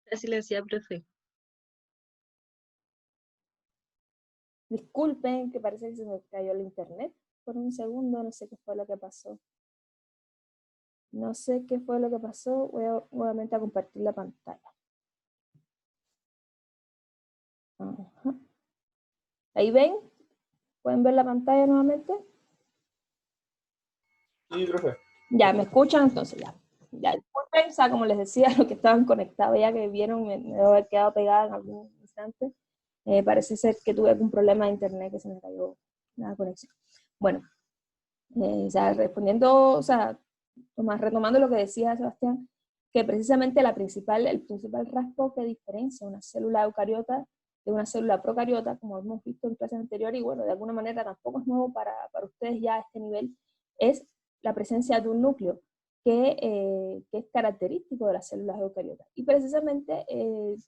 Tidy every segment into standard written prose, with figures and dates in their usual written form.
Está silenciada, profe. Disculpen, que parece que se me cayó el internet por un segundo, no sé qué fue lo que pasó. No sé qué fue lo que pasó, voy nuevamente a compartir la pantalla. Ajá. ¿Ahí ven? ¿Pueden ver la pantalla nuevamente? Sí, profe. Ya, ¿me escuchan? Entonces ya disculpen, o sea, como les decía, los que estaban conectados ya que vieron, me debo haber quedado pegada en algún instante. Parece ser que tuve algún problema de internet, que se me cayó la conexión. Bueno, o sea, respondiendo, o sea, retomando lo que decía Sebastián, que precisamente el principal rasgo que diferencia una célula eucariota de una célula procariota, como hemos visto en clases anteriores, y bueno, de alguna manera tampoco es nuevo para ustedes ya a este nivel, es la presencia de un núcleo que es característico de las células eucariotas. Y precisamente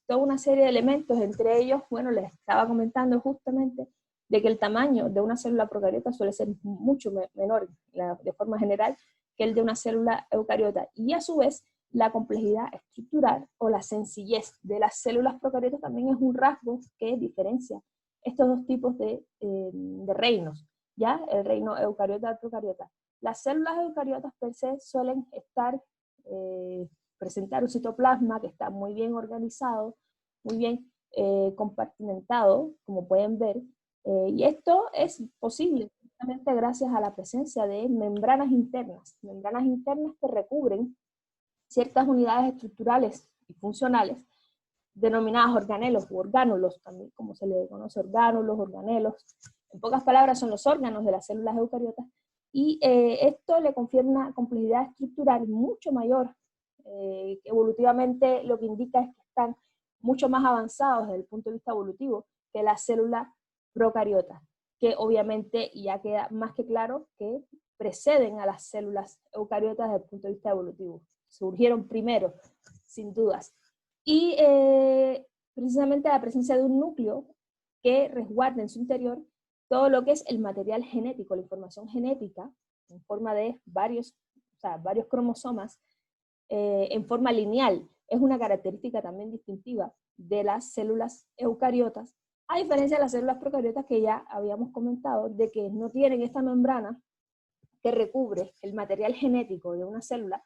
toda una serie de elementos, entre ellos, bueno, les estaba comentando justamente de que el tamaño de una célula procariota suele ser mucho menor, de forma general, que el de una célula eucariota. Y a su vez, la complejidad estructural o la sencillez de las células procariotas también es un rasgo que diferencia estos dos tipos de reinos, ¿ya? El reino eucariota y procariota. Las células eucariotas per se suelen presentar un citoplasma que está muy bien organizado, muy bien compartimentado, como pueden ver, y esto es posible justamente gracias a la presencia de membranas internas que recubren ciertas unidades estructurales y funcionales denominadas organelos u orgánulos, también como se le conoce, orgánulos, organelos. En pocas palabras son los órganos de las células eucariotas, y esto le confiere una complejidad estructural mucho mayor, evolutivamente lo que indica es que están mucho más avanzados desde el punto de vista evolutivo que las células procariota, que obviamente ya queda más que claro que preceden a las células eucariotas desde el punto de vista evolutivo. Surgieron primero, sin dudas. Y precisamente la presencia de un núcleo que resguarda en su interior todo lo que es el material genético, la información genética, en forma de varios cromosomas, en forma lineal, es una característica también distintiva de las células eucariotas, a diferencia de las células procariotas que ya habíamos comentado, de que no tienen esta membrana que recubre el material genético de una célula,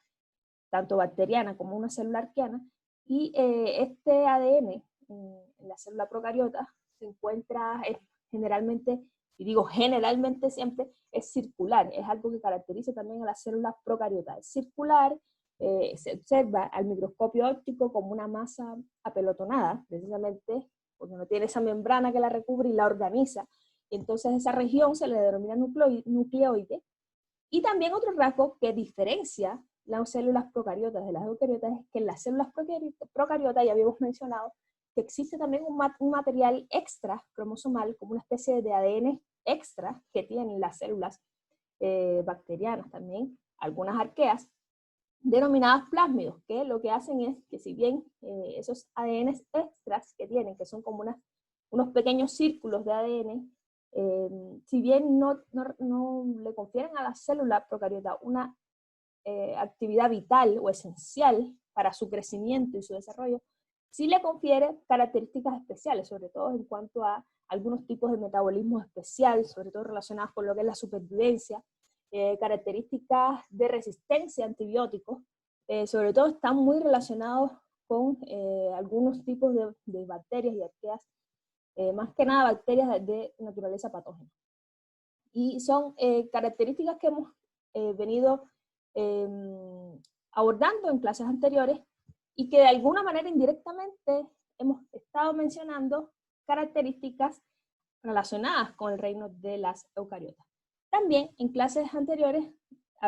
tanto bacteriana como una célula arqueana, y este ADN en la célula procariota se encuentra generalmente, y digo generalmente siempre, es circular, es algo que caracteriza también a las células procariotas, es circular, se observa al microscopio óptico como una masa apelotonada, precisamente porque no tiene esa membrana que la recubre y la organiza, entonces esa región se le denomina nucleoide. Y también otro rasgo que diferencia las células procariotas de las eucariotas es que en las células procariotas ya habíamos mencionado que existe también un material extra cromosomal, como una especie de ADN extra que tienen las células bacterianas también, algunas arqueas, denominadas plásmidos, que lo que hacen es que si bien esos ADN extras que tienen, que son como unos pequeños círculos de ADN, si bien no le confieren a la célula procariota una actividad vital o esencial para su crecimiento y su desarrollo, sí le confiere características especiales, sobre todo en cuanto a algunos tipos de metabolismo especial, sobre todo relacionados con lo que es la supervivencia, características de resistencia a antibióticos, sobre todo están muy relacionados con algunos tipos de bacterias y arqueas, más que nada bacterias de naturaleza patógena. Y son características que hemos venido abordando en clases anteriores y que de alguna manera indirectamente hemos estado mencionando características relacionadas con el reino de las eucariotas. También en clases anteriores se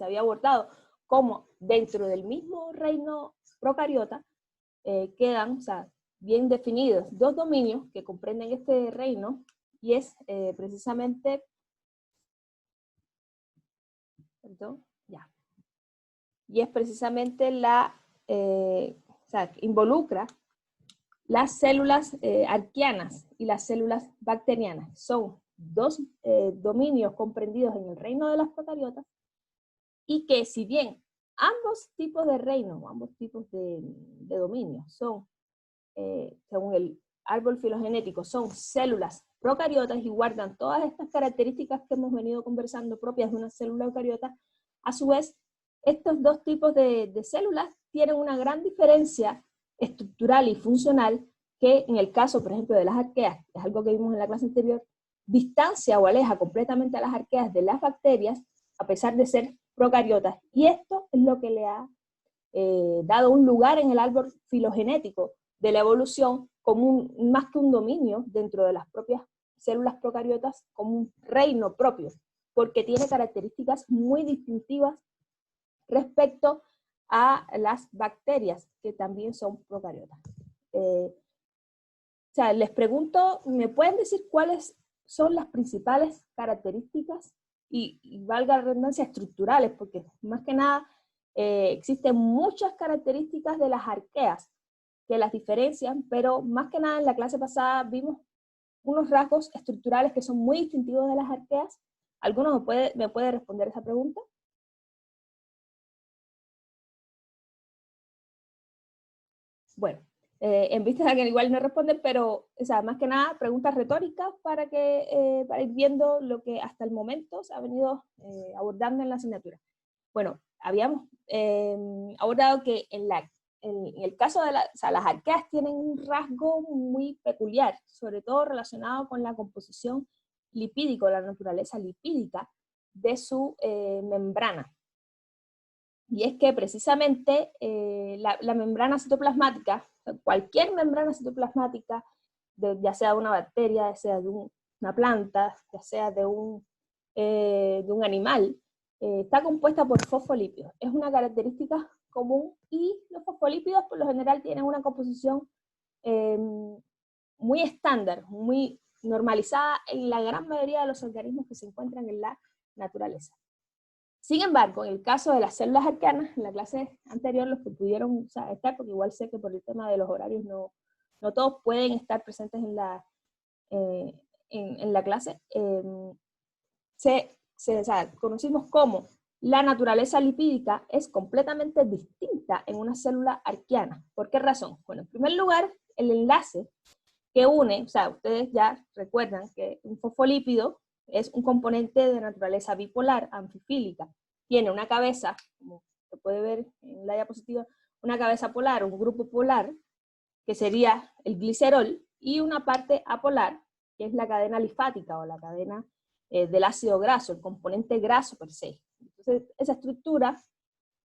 había abordado cómo dentro del mismo reino procariota quedan bien definidos dos dominios que comprenden este reino, y es precisamente, y es precisamente involucra las células arqueanas y las células bacterianas. Son dos dominios comprendidos en el reino de las procariotas, y que si bien Ambos tipos de reinos, ambos tipos de dominio son, según el árbol filogenético, son células procariotas y guardan todas estas características que hemos venido conversando propias de una célula eucariota. A su vez, estos dos tipos de células tienen una gran diferencia estructural y funcional que en el caso, por ejemplo, de las arqueas, que es algo que vimos en la clase anterior, distancia o aleja completamente a las arqueas de las bacterias, a pesar de ser procariotas. Y esto es lo que le ha dado un lugar en el árbol filogenético de la evolución como más que un dominio dentro de las propias células procariotas, como un reino propio, porque tiene características muy distintivas respecto a las bacterias, que también son procariotas. O sea, les pregunto, ¿me pueden decir cuáles son las principales características y valga la redundancia, estructurales? Porque más que nada existen muchas características de las arqueas que las diferencian, pero más que nada en la clase pasada vimos unos rasgos estructurales que son muy distintivos de las arqueas. ¿Alguno me puede responder esa pregunta? Bueno, en vista de que igual no responden, pero o sea, más que nada preguntas retóricas para ir viendo lo que hasta el momento se ha venido abordando en la asignatura. Bueno, habíamos abordado que en el caso de o sea, las arqueas tienen un rasgo muy peculiar, sobre todo relacionado con la composición lipídica, la naturaleza lipídica de su membrana. Y es que precisamente la membrana citoplasmática, cualquier membrana citoplasmática, ya sea de una bacteria, ya sea de una planta, ya sea de un animal, está compuesta por fosfolípidos. Es una característica común y los fosfolípidos por lo general tienen una composición muy estándar, muy normalizada en la gran mayoría de los organismos que se encuentran en la naturaleza. Sin embargo, en el caso de las células arqueanas, en la clase anterior, los que pudieron estar, porque igual sé que por el tema de los horarios no todos pueden estar presentes en la clase, conocimos cómo la naturaleza lipídica es completamente distinta en una célula arqueana. ¿Por qué razón? Bueno, en primer lugar, el enlace que une, o sea, ustedes ya recuerdan que un fosfolípido es un componente de naturaleza bipolar, anfifílica. Tiene una cabeza, como se puede ver en la diapositiva, una cabeza polar, un grupo polar, que sería el glicerol, y una parte apolar, que es la cadena alifática o la cadena del ácido graso, el componente graso per se. Entonces, esa estructura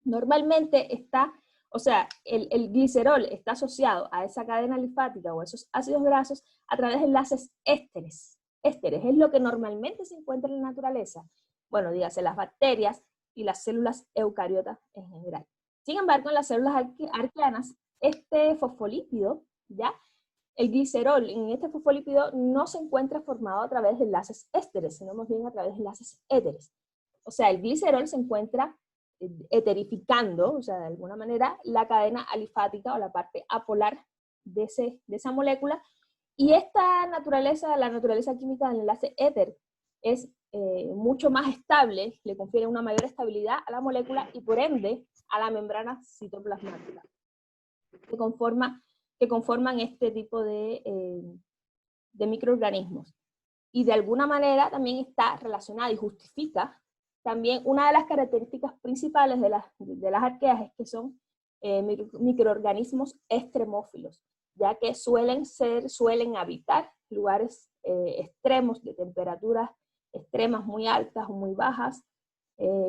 normalmente está, o sea, el glicerol está asociado a esa cadena alifática o a esos ácidos grasos a través de enlaces ésteres. Ésteres es lo que normalmente se encuentra en la naturaleza. Bueno, dígase las bacterias y las células eucariotas en general. Sin embargo, en las células arqueanas, este fosfolípido, ¿ya? El glicerol en este fosfolípido no se encuentra formado a través de enlaces ésteres, sino más bien a través de enlaces éteres. O sea, el glicerol se encuentra eterificando, o sea, de alguna manera, la cadena alifática o la parte apolar de esa molécula, y esta naturaleza, la naturaleza química del enlace éter, es mucho más estable, le confiere una mayor estabilidad a la molécula y por ende a la membrana citoplasmática, que conforman este tipo de microorganismos. Y de alguna manera también está relacionada y justifica también una de las características principales de las arqueas es que son microorganismos extremófilos, ya que suelen habitar lugares extremos de temperaturas extremas muy altas o muy bajas,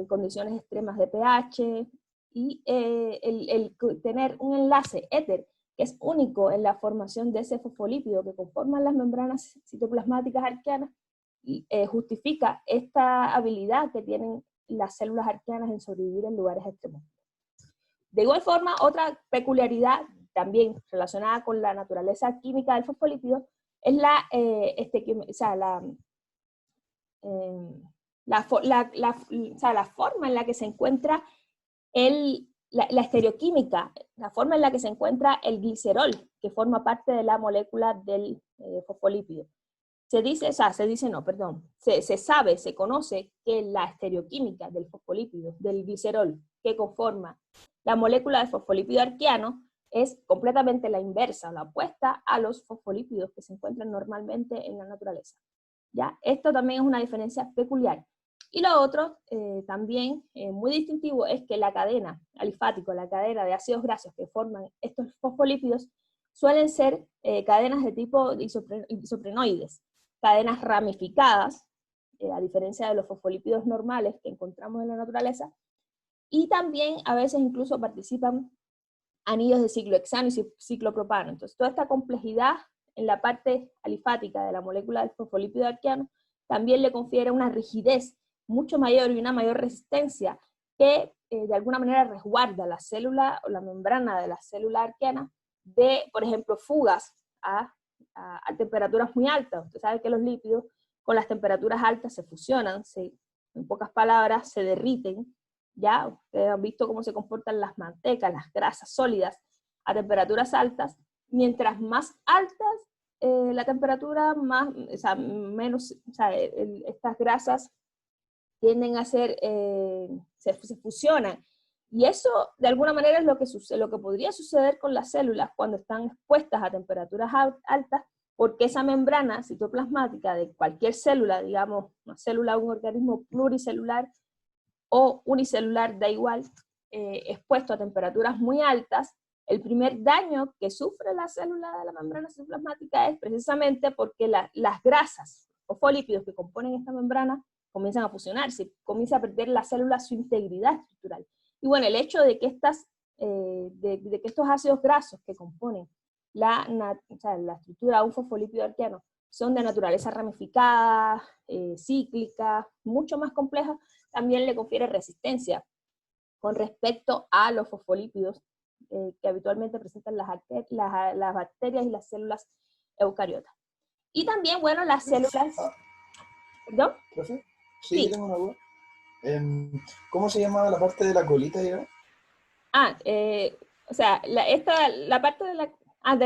condiciones extremas de pH, y el tener un enlace éter que es único en la formación de ese fosfolípido que conforman las membranas citoplasmáticas arqueanas, justifica esta habilidad que tienen las células arqueanas en sobrevivir en lugares extremos. De igual forma, otra peculiaridad también relacionada con la naturaleza química del fosfolípido es la forma en la que se encuentra la estereoquímica, la forma en la que se encuentra el glicerol, que forma parte de la molécula del fosfolípido. Se dice, o sea, se dice no, perdón, se sabe, se conoce que la estereoquímica del fosfolípido, del glicerol, que conforma la molécula de fosfolípido arquiano, es completamente la inversa, la opuesta a los fosfolípidos que se encuentran normalmente en la naturaleza. ¿Ya? Esto también es una diferencia peculiar. Y lo otro, también muy distintivo, es que la cadena alifática, la cadena de ácidos grasos que forman estos fosfolípidos, suelen ser cadenas de tipo isoprenoides, cadenas ramificadas, a diferencia de los fosfolípidos normales que encontramos en la naturaleza, y también a veces incluso participan anillos de ciclohexano y ciclopropano. Entonces, toda esta complejidad en la parte alifática de la molécula del fosfolípido arquiano también le confiere una rigidez mucho mayor y una mayor resistencia que de alguna manera resguarda la célula o la membrana de la célula arquiana de, por ejemplo, fugas a temperaturas muy altas. Usted sabe que los lípidos con las temperaturas altas se fusionan, en pocas palabras, se derriten. Ya, ustedes han visto cómo se comportan las mantecas, las grasas sólidas a temperaturas altas. Mientras más altas la temperatura, más, o sea, menos, o sea, estas grasas tienden a ser, se fusionan. Y eso, de alguna manera, es lo que podría suceder con las células cuando están expuestas a temperaturas altas, porque esa membrana citoplasmática de cualquier célula, digamos, una célula, un organismo pluricelular o unicelular, da igual, expuesto a temperaturas muy altas, el primer daño que sufre la célula de la membrana citoplasmática es precisamente porque las grasas o fosfolípidos que componen esta membrana comienzan a fusionarse, comienza a perder la célula su integridad estructural. Y bueno, el hecho de que, de que estos ácidos grasos que componen la estructura de un fosfolípido arquiano son de naturaleza ramificada, cíclica, mucho más compleja, también le confiere resistencia con respecto a los fosfolípidos que habitualmente presentan las bacterias y las células eucariotas. Y también, bueno, las células... ¿Perdón? ¿Profe? Sí, Sí. yo tengo una duda. ¿Cómo se llamaba la parte de la colita, digamos? O sea, la parte de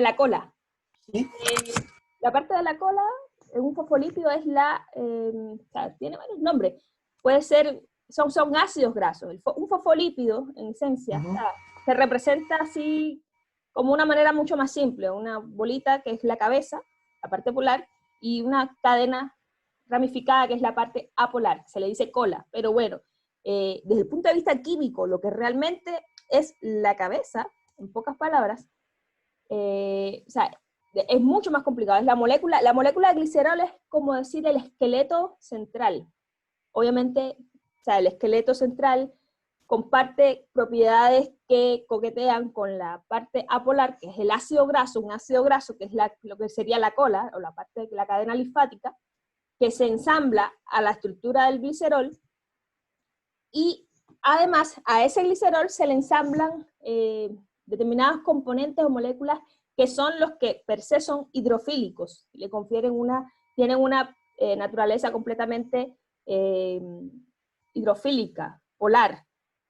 la cola. Sí. La parte de la cola, un fosfolípido es o sea, tiene varios nombres. Puede ser, son ácidos grasos. Un fosfolípido, en esencia, o sea, se representa así como una manera mucho más simple, una bolita que es la cabeza, la parte polar, y una cadena ramificada que es la parte apolar, se le dice cola. Pero bueno, desde el punto de vista químico, lo que realmente es la cabeza, en pocas palabras, o sea, es mucho más complicado. Es la molécula de glicerol es como decir el esqueleto central. Obviamente, o sea, el esqueleto central comparte propiedades que coquetean con la parte apolar, que es el ácido graso, un ácido graso que es lo que sería la cola, o la parte de la cadena linfática, que se ensambla a la estructura del glicerol, y además a ese glicerol se le ensamblan determinados componentes o moléculas que son los que per se son hidrofílicos, le confieren tienen una naturaleza completamente hidrofílica, polar.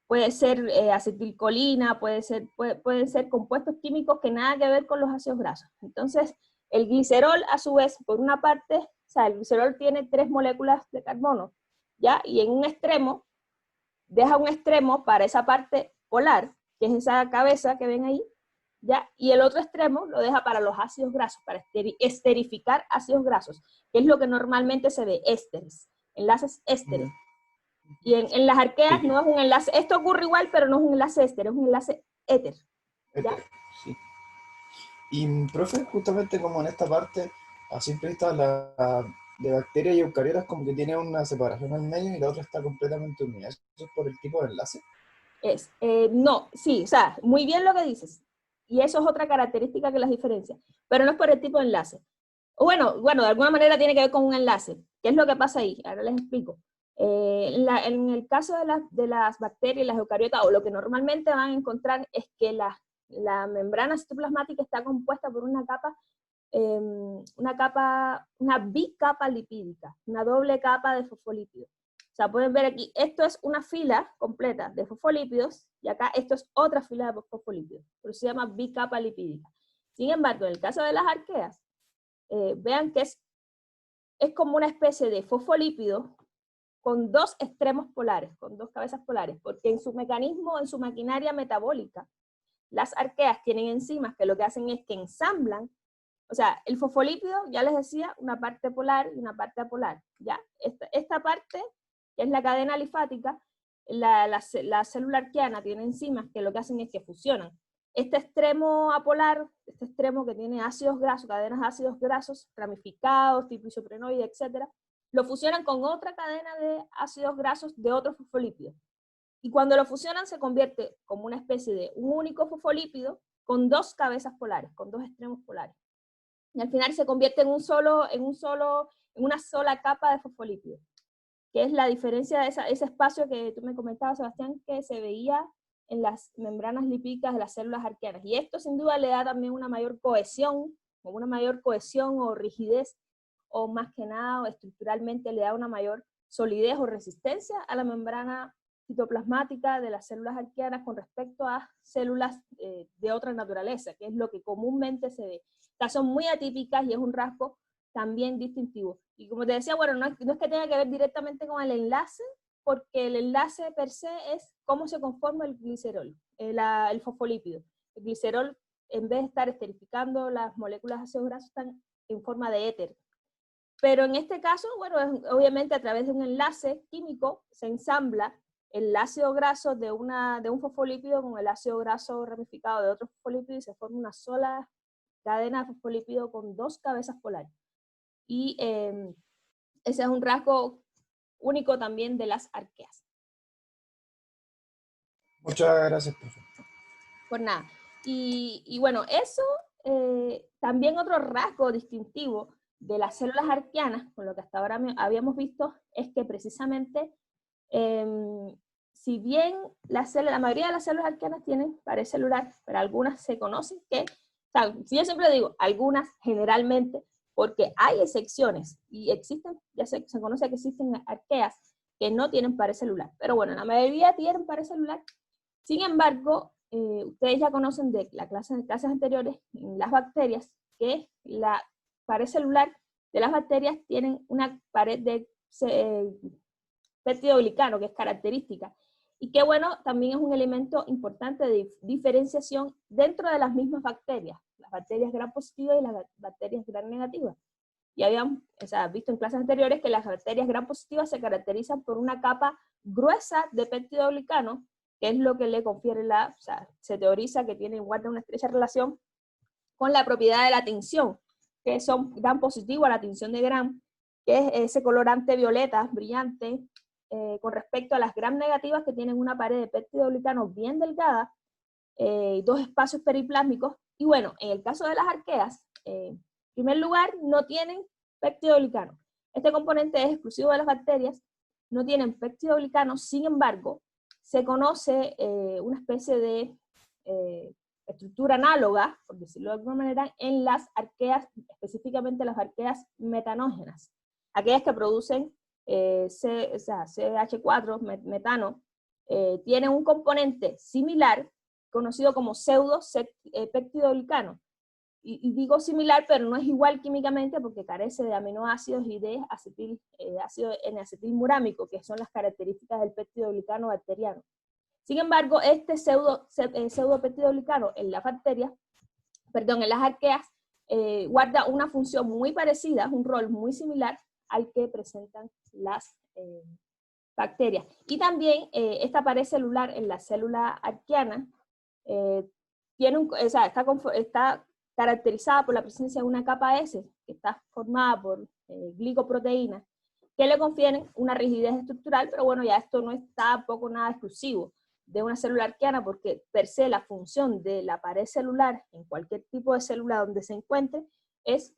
Puede ser acetilcolina, pueden ser compuestos químicos que nada que ver con los ácidos grasos. Entonces, el glicerol, a su vez, por una parte, o sea, el glicerol tiene 3 moléculas de carbono, ¿ya? Y en un extremo, deja un extremo para esa parte polar, que es esa cabeza que ven ahí, ¿ya? Y el otro extremo lo deja para los ácidos grasos, para esterificar ácidos grasos, que es lo que normalmente se ve, ésteres, enlaces ésteres. Y en las arqueas no es un enlace, esto ocurre igual, pero no es un enlace éster, es un enlace éter. ¿Ya? Sí. Y, profe, justamente como en esta parte, a simple vista, la de bacterias y eucariotas como que tiene una separación al medio y la otra está completamente unida. ¿Eso es por el tipo de enlace? No, sí, o sea, muy bien lo que dices. Y eso es otra característica que las diferencia, pero no es por el tipo de enlace. Bueno, de alguna manera tiene que ver con un enlace. ¿Qué es lo que pasa ahí? Ahora les explico. En el caso de las bacterias y las eucariotas, o lo que normalmente van a encontrar es que la membrana citoplasmática está compuesta por una bicapa lipídica, una doble capa de fosfolípidos. O sea, pueden ver aquí, esto es una fila completa de fosfolípidos, y acá esto es otra fila de fosfolípidos, por eso se llama bicapa lipídica. Sin embargo, en el caso de las arqueas, vean que es es como una especie de fosfolípido con dos extremos polares, con dos cabezas polares, porque en su mecanismo, en su maquinaria metabólica, las arqueas tienen enzimas que lo que hacen es que ensamblan, o sea, el fosfolípido, ya les decía, una parte polar y una parte apolar, ¿ya? Esta parte, que es la cadena alifática, la célula arqueana tiene enzimas que lo que hacen es que fusionan este extremo apolar, este extremo que tiene ácidos grasos, cadenas de ácidos grasos ramificados, tipo isoprenoide, etc., lo fusionan con otra cadena de ácidos grasos de otro fosfolípido. Y cuando lo fusionan se convierte como una especie de un único fosfolípido con dos cabezas polares, con dos extremos polares. Y al final se convierte en una sola capa de fosfolípido, que es la diferencia de ese espacio que tú me comentabas, Sebastián, que se veía en las membranas lipídicas de las células arqueanas. Y esto sin duda le da también una mayor cohesión o rigidez, o más que nada, o estructuralmente le da una mayor solidez o resistencia a la membrana citoplasmática de las células arqueanas con respecto a células de otra naturaleza, que es lo que comúnmente se ve. Estas son muy atípicas y es un rasgo también distintivo. Y como te decía, bueno, no es que tenga que ver directamente con el enlace, porque el enlace per se es cómo se conforma el glicerol, el fosfolípido. El glicerol, en vez de estar esterificando las moléculas de ácidos grasos, están en forma de éter. Pero en este caso, bueno, obviamente a través de un enlace químico se ensambla el ácido graso de un fosfolípido con el ácido graso ramificado de otro fosfolípido y se forma una sola cadena de fosfolípido con dos cabezas polares. Y ese es un rasgo único también de las arqueas. Muchas gracias, profe. Por nada. Y bueno, eso también otro rasgo distintivo de las células arqueanas, con lo que hasta ahora habíamos visto, es que precisamente, si bien la mayoría de las células arqueanas tienen pared celular, pero algunas se conocen que, o sea, si yo siempre digo, algunas generalmente, porque hay excepciones, y existen, ya se conoce que existen arqueas que no tienen pared celular, pero bueno, la mayoría tienen pared celular. Sin embargo, ustedes ya conocen de la clases anteriores, en las bacterias, que la pared celular de las bacterias tienen una pared de peptidoglicano, que es característica, y que bueno, también es un elemento importante de diferenciación dentro de las mismas bacterias, las bacterias gram positivas y las bacterias gram negativas. Y habíamos visto en clases anteriores que las bacterias gram positivas se caracterizan por una capa gruesa de peptidoglicano, que es lo que le confiere se teoriza que guarda una estrecha relación con la propiedad de la tinción, que son gram positivo a la tinción de gram, que es ese colorante violeta brillante, con respecto a las gram negativas que tienen una pared de peptidoglicano bien delgada, dos espacios periplásmicos, y bueno, en el caso de las arqueas, en primer lugar, no tienen peptidoglicano. Este componente es exclusivo de las bacterias, no tienen peptidoglicano, sin embargo, se conoce una especie de estructura análoga, por decirlo de alguna manera, en las arqueas, específicamente las arqueas metanógenas, aquellas que producen CH4, metano, tienen un componente similar, conocido como pseudo-peptidoglicano. Y digo similar, pero no es igual químicamente porque carece de aminoácidos y de ácido N-acetilmurámico, que son las características del peptidoglicano bacteriano. Sin embargo, este pseudopeptidoglicano en las bacterias, en las arqueas, guarda una función muy parecida, un rol muy similar al que presentan las bacterias. Y también esta pared celular en la célula arqueana está caracterizada por la presencia de una capa S, que está formada por glicoproteínas, que le confieren una rigidez estructural, pero bueno, ya esto no está tampoco nada exclusivo de una célula arqueana, porque per se la función de la pared celular en cualquier tipo de célula donde se encuentre es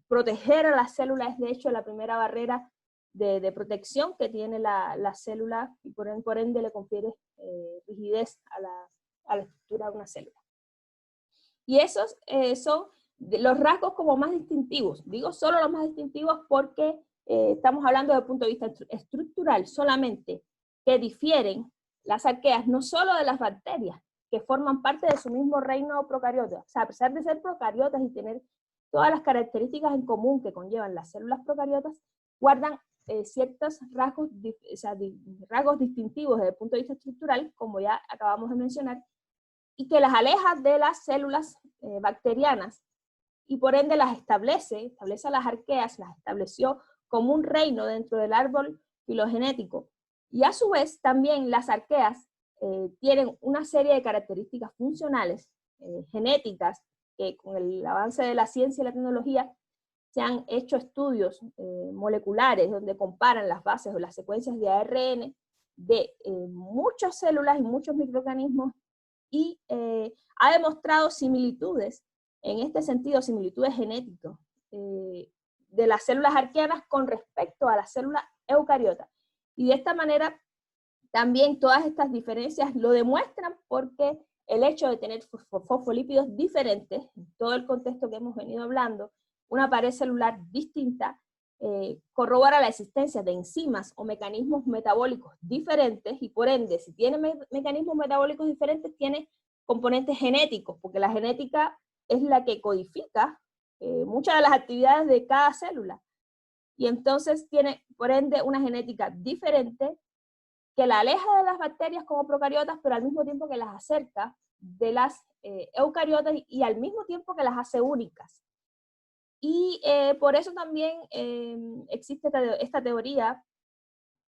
proteger a las células, es de hecho la primera barrera de protección que tiene la célula, y por ende le confiere rigidez a la estructura de una célula. Y esos son los rasgos como más distintivos. Digo solo los más distintivos porque estamos hablando desde el punto de vista estructural solamente, que difieren las arqueas no solo de las bacterias, que forman parte de su mismo reino procariota. O sea, a pesar de ser procariotas y tener todas las características en común que conllevan las células procariotas guardan ciertos rasgos, rasgos distintivos desde el punto de vista estructural, como ya acabamos de mencionar, y que las aleja de las células bacterianas, y por ende las establece a las arqueas, las estableció como un reino dentro del árbol filogenético. Y a su vez también las arqueas tienen una serie de características funcionales, genéticas, que con el avance de la ciencia y la tecnología se han hecho estudios moleculares donde comparan las bases o las secuencias de ARN de muchas células y muchos microorganismos, y ha demostrado similitudes, en este sentido, similitudes genéticas de las células arqueanas con respecto a las células eucariotas. Y de esta manera, también todas estas diferencias lo demuestran porque el hecho de tener fosfolípidos diferentes, en todo el contexto que hemos venido hablando, una pared celular distinta, corrobora la existencia de enzimas o mecanismos metabólicos diferentes, y por ende, si tiene mecanismos metabólicos diferentes, tiene componentes genéticos, porque la genética es la que codifica muchas de las actividades de cada célula. Y entonces tiene, por ende, una genética diferente que la aleja de las bacterias como procariotas, pero al mismo tiempo que las acerca de las eucariotas, y al mismo tiempo que las hace únicas. Y por eso también existe esta teoría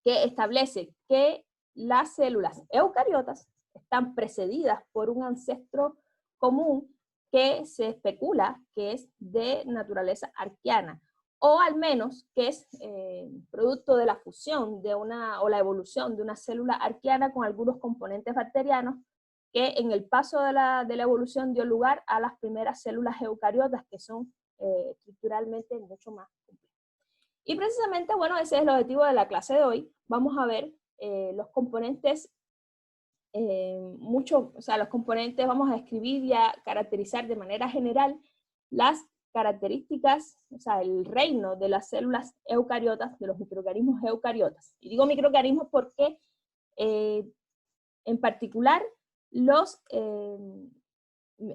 que establece que las células eucariotas están precedidas por un ancestro común que se especula que es de naturaleza arqueana, o al menos que es producto de la fusión o la evolución de una célula arqueana con algunos componentes bacterianos, que en el paso de la evolución dio lugar a las primeras células eucariotas, que son estructuralmente mucho más complejas. Y precisamente, bueno, ese es el objetivo de la clase de hoy. Vamos a ver los componentes, los componentes, vamos a describir y a caracterizar de manera general las características, o sea, el reino de las células eucariotas, de los microorganismos eucariotas. Y digo microorganismos porque, en particular,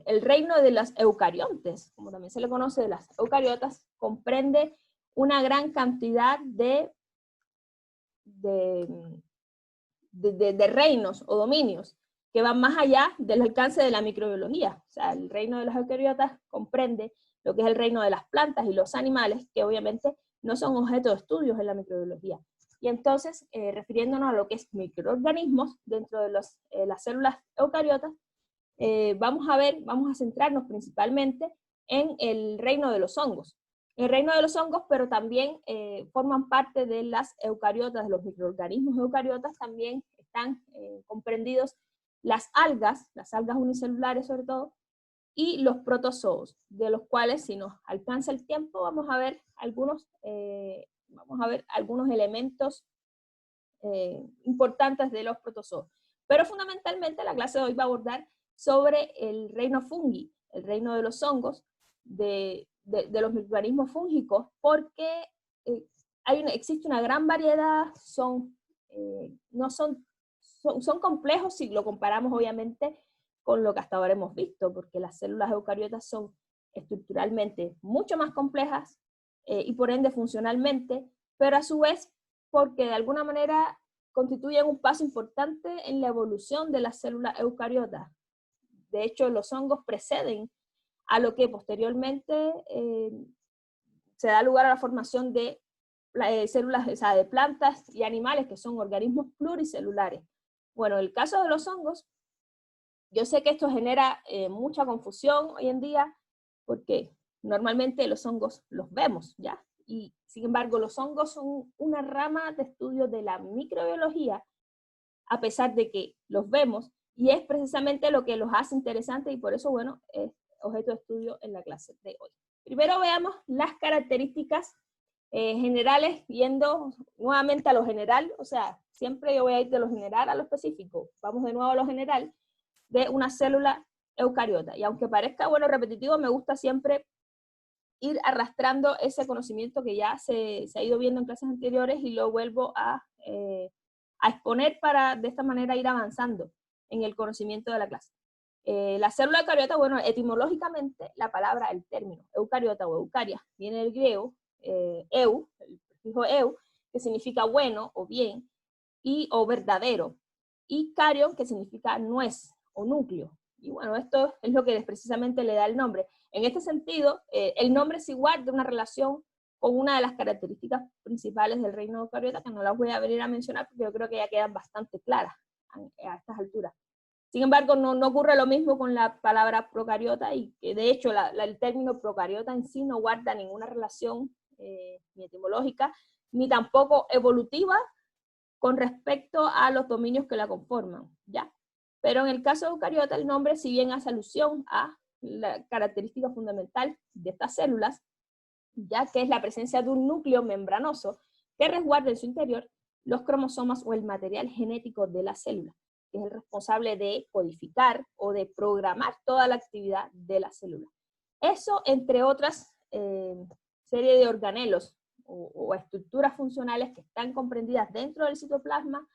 el reino de las eucariontes, como también se le conoce, de las eucariotas, comprende una gran cantidad de reinos o dominios que van más allá del alcance de la microbiología. O sea, el reino de las eucariotas comprende lo que es el reino de las plantas y los animales, que obviamente no son objeto de estudios en la microbiología. Y entonces, refiriéndonos a lo que es microorganismos dentro de las células eucariotas, vamos a centrarnos principalmente en el reino de los hongos. El reino de los hongos, pero también forman parte de las eucariotas, de los microorganismos eucariotas, también están comprendidos las algas unicelulares sobre todo, y los protozoos, de los cuales, si nos alcanza el tiempo, vamos a ver algunos elementos importantes de los protozoos. Pero fundamentalmente la clase de hoy va a abordar sobre el reino fungi, el reino de los hongos, de los microorganismos fúngicos, porque existe una gran variedad, son complejos si lo comparamos obviamente con lo que hasta ahora hemos visto, porque las células eucariotas son estructuralmente mucho más complejas y por ende funcionalmente, pero a su vez porque de alguna manera constituyen un paso importante en la evolución de las células eucariotas. De hecho, los hongos preceden a lo que posteriormente se da lugar a la formación de células, o sea, de plantas y animales, que son organismos pluricelulares. Bueno, en el caso de los hongos, yo sé que esto genera mucha confusión hoy en día, porque normalmente los hongos los vemos, ¿ya? Y sin embargo, los hongos son una rama de estudio de la microbiología, a pesar de que los vemos, y es precisamente lo que los hace interesantes, y por eso, bueno, es objeto de estudio en la clase de hoy. Primero veamos las características generales, yendo nuevamente a lo general, o sea, siempre yo voy a ir de lo general a lo específico. Vamos de nuevo a lo general de una célula eucariota. Y aunque parezca, bueno, repetitivo, me gusta siempre ir arrastrando ese conocimiento que ya se ha ido viendo en clases anteriores, y lo vuelvo a exponer para de esta manera ir avanzando en el conocimiento de la clase. La célula eucariota, bueno, etimológicamente la palabra, el término eucariota o eucaria, viene del griego eu, el prefijo eu, que significa bueno o bien, o verdadero, y carion, que significa nuez o núcleo. Y bueno, esto es lo que precisamente le da el nombre. En este sentido, el nombre es igual de una relación con una de las características principales del reino eucariota, que no las voy a venir a mencionar porque yo creo que ya quedan bastante claras a estas alturas. Sin embargo, no ocurre lo mismo con la palabra procariota, y que de hecho el término procariota en sí no guarda ninguna relación ni etimológica, ni tampoco evolutiva con respecto a los dominios que la conforman, ¿ya? Pero en el caso de eucariota, el nombre, si bien hace alusión a la característica fundamental de estas células, ya que es la presencia de un núcleo membranoso que resguarda en su interior los cromosomas o el material genético de la célula, que es el responsable de codificar o de programar toda la actividad de la célula. Eso, entre otras serie de organelos o estructuras funcionales que están comprendidas dentro del citoplasma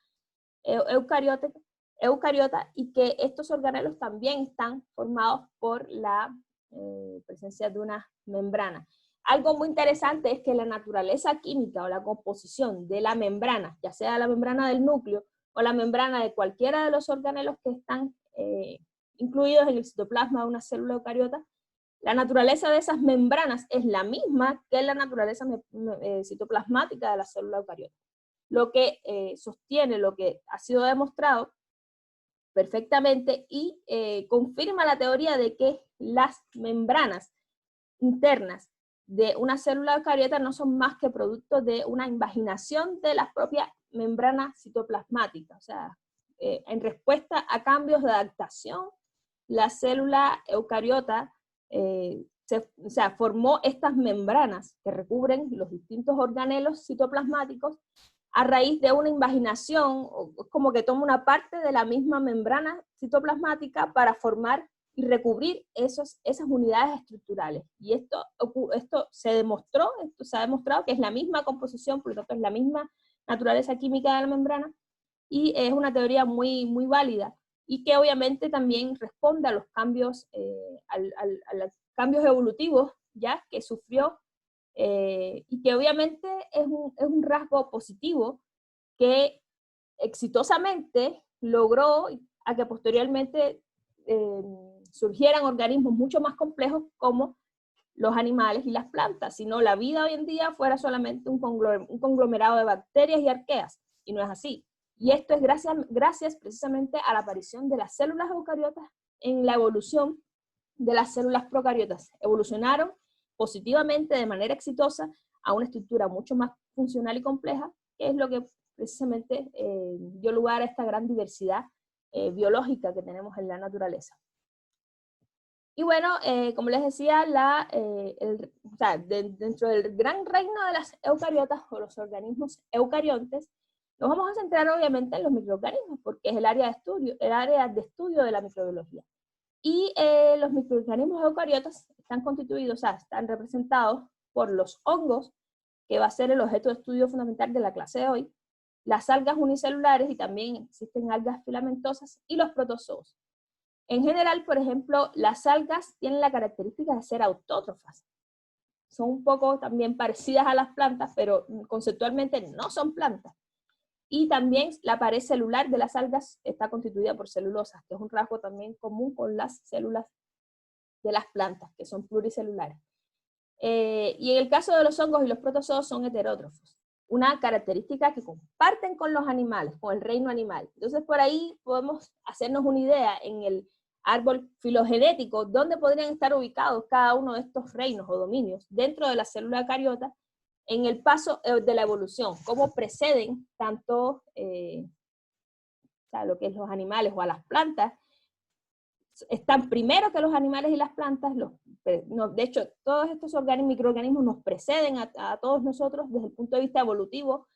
eucariota, y que estos organelos también están formados por la presencia de una membrana. Algo muy interesante es que la naturaleza química o la composición de la membrana, ya sea la membrana del núcleo o la membrana de cualquiera de los organelos que están incluidos en el citoplasma de una célula eucariota, la naturaleza de esas membranas es la misma que la naturaleza citoplasmática de la célula eucariota. Lo que sostiene, lo que ha sido demostrado perfectamente y confirma la teoría de que las membranas internas de una célula eucariota no son más que producto de una invaginación de la propia membrana citoplasmática. O sea, en respuesta a cambios de adaptación, la célula eucariota formó estas membranas que recubren los distintos organelos citoplasmáticos a raíz de una invaginación, como que toma una parte de la misma membrana citoplasmática para formar y recubrir esas unidades estructurales. Y esto se ha demostrado que es la misma composición, por lo tanto es la misma naturaleza química de la membrana, y es una teoría muy, muy válida, y que obviamente también responde a los cambios, a los cambios evolutivos ya que sufrió, y que obviamente es un rasgo positivo que exitosamente logró a que posteriormente surgieran organismos mucho más complejos como los animales y las plantas, sino la vida hoy en día fuera solamente un conglomerado de bacterias y arqueas, y no es así. Y esto es gracias precisamente a la aparición de las células eucariotas en la evolución de las células procariotas. Evolucionaron positivamente de manera exitosa a una estructura mucho más funcional y compleja, que es lo que precisamente dio lugar a esta gran diversidad biológica que tenemos en la naturaleza. Y bueno, como les decía, dentro del gran reino de las eucariotas o los organismos eucariontes, nos vamos a centrar obviamente en los microorganismos, porque es el área de estudio de la microbiología. Y los microorganismos eucariotas están constituidos, están representados por los hongos, que va a ser el objeto de estudio fundamental de la clase de hoy, las algas unicelulares, y también existen algas filamentosas, y los protozoos. En general, por ejemplo, las algas tienen la característica de ser autótrofas. Son un poco también parecidas a las plantas, pero conceptualmente no son plantas. Y también la pared celular de las algas está constituida por celulosas, que es un rasgo también común con las células de las plantas, que son pluricelulares. Y en el caso de los hongos y los protozoos son heterótrofos, una característica que comparten con los animales, con el reino animal. Entonces por ahí podemos hacernos una idea en el árbol filogenético dónde podrían estar ubicados cada uno de estos reinos o dominios dentro de la célula eucariota en el paso de la evolución, cómo preceden tanto lo que es los animales o a las plantas, están primero que los animales y las plantas. De hecho, todos estos microorganismos nos preceden a todos nosotros desde el punto de vista evolutivo,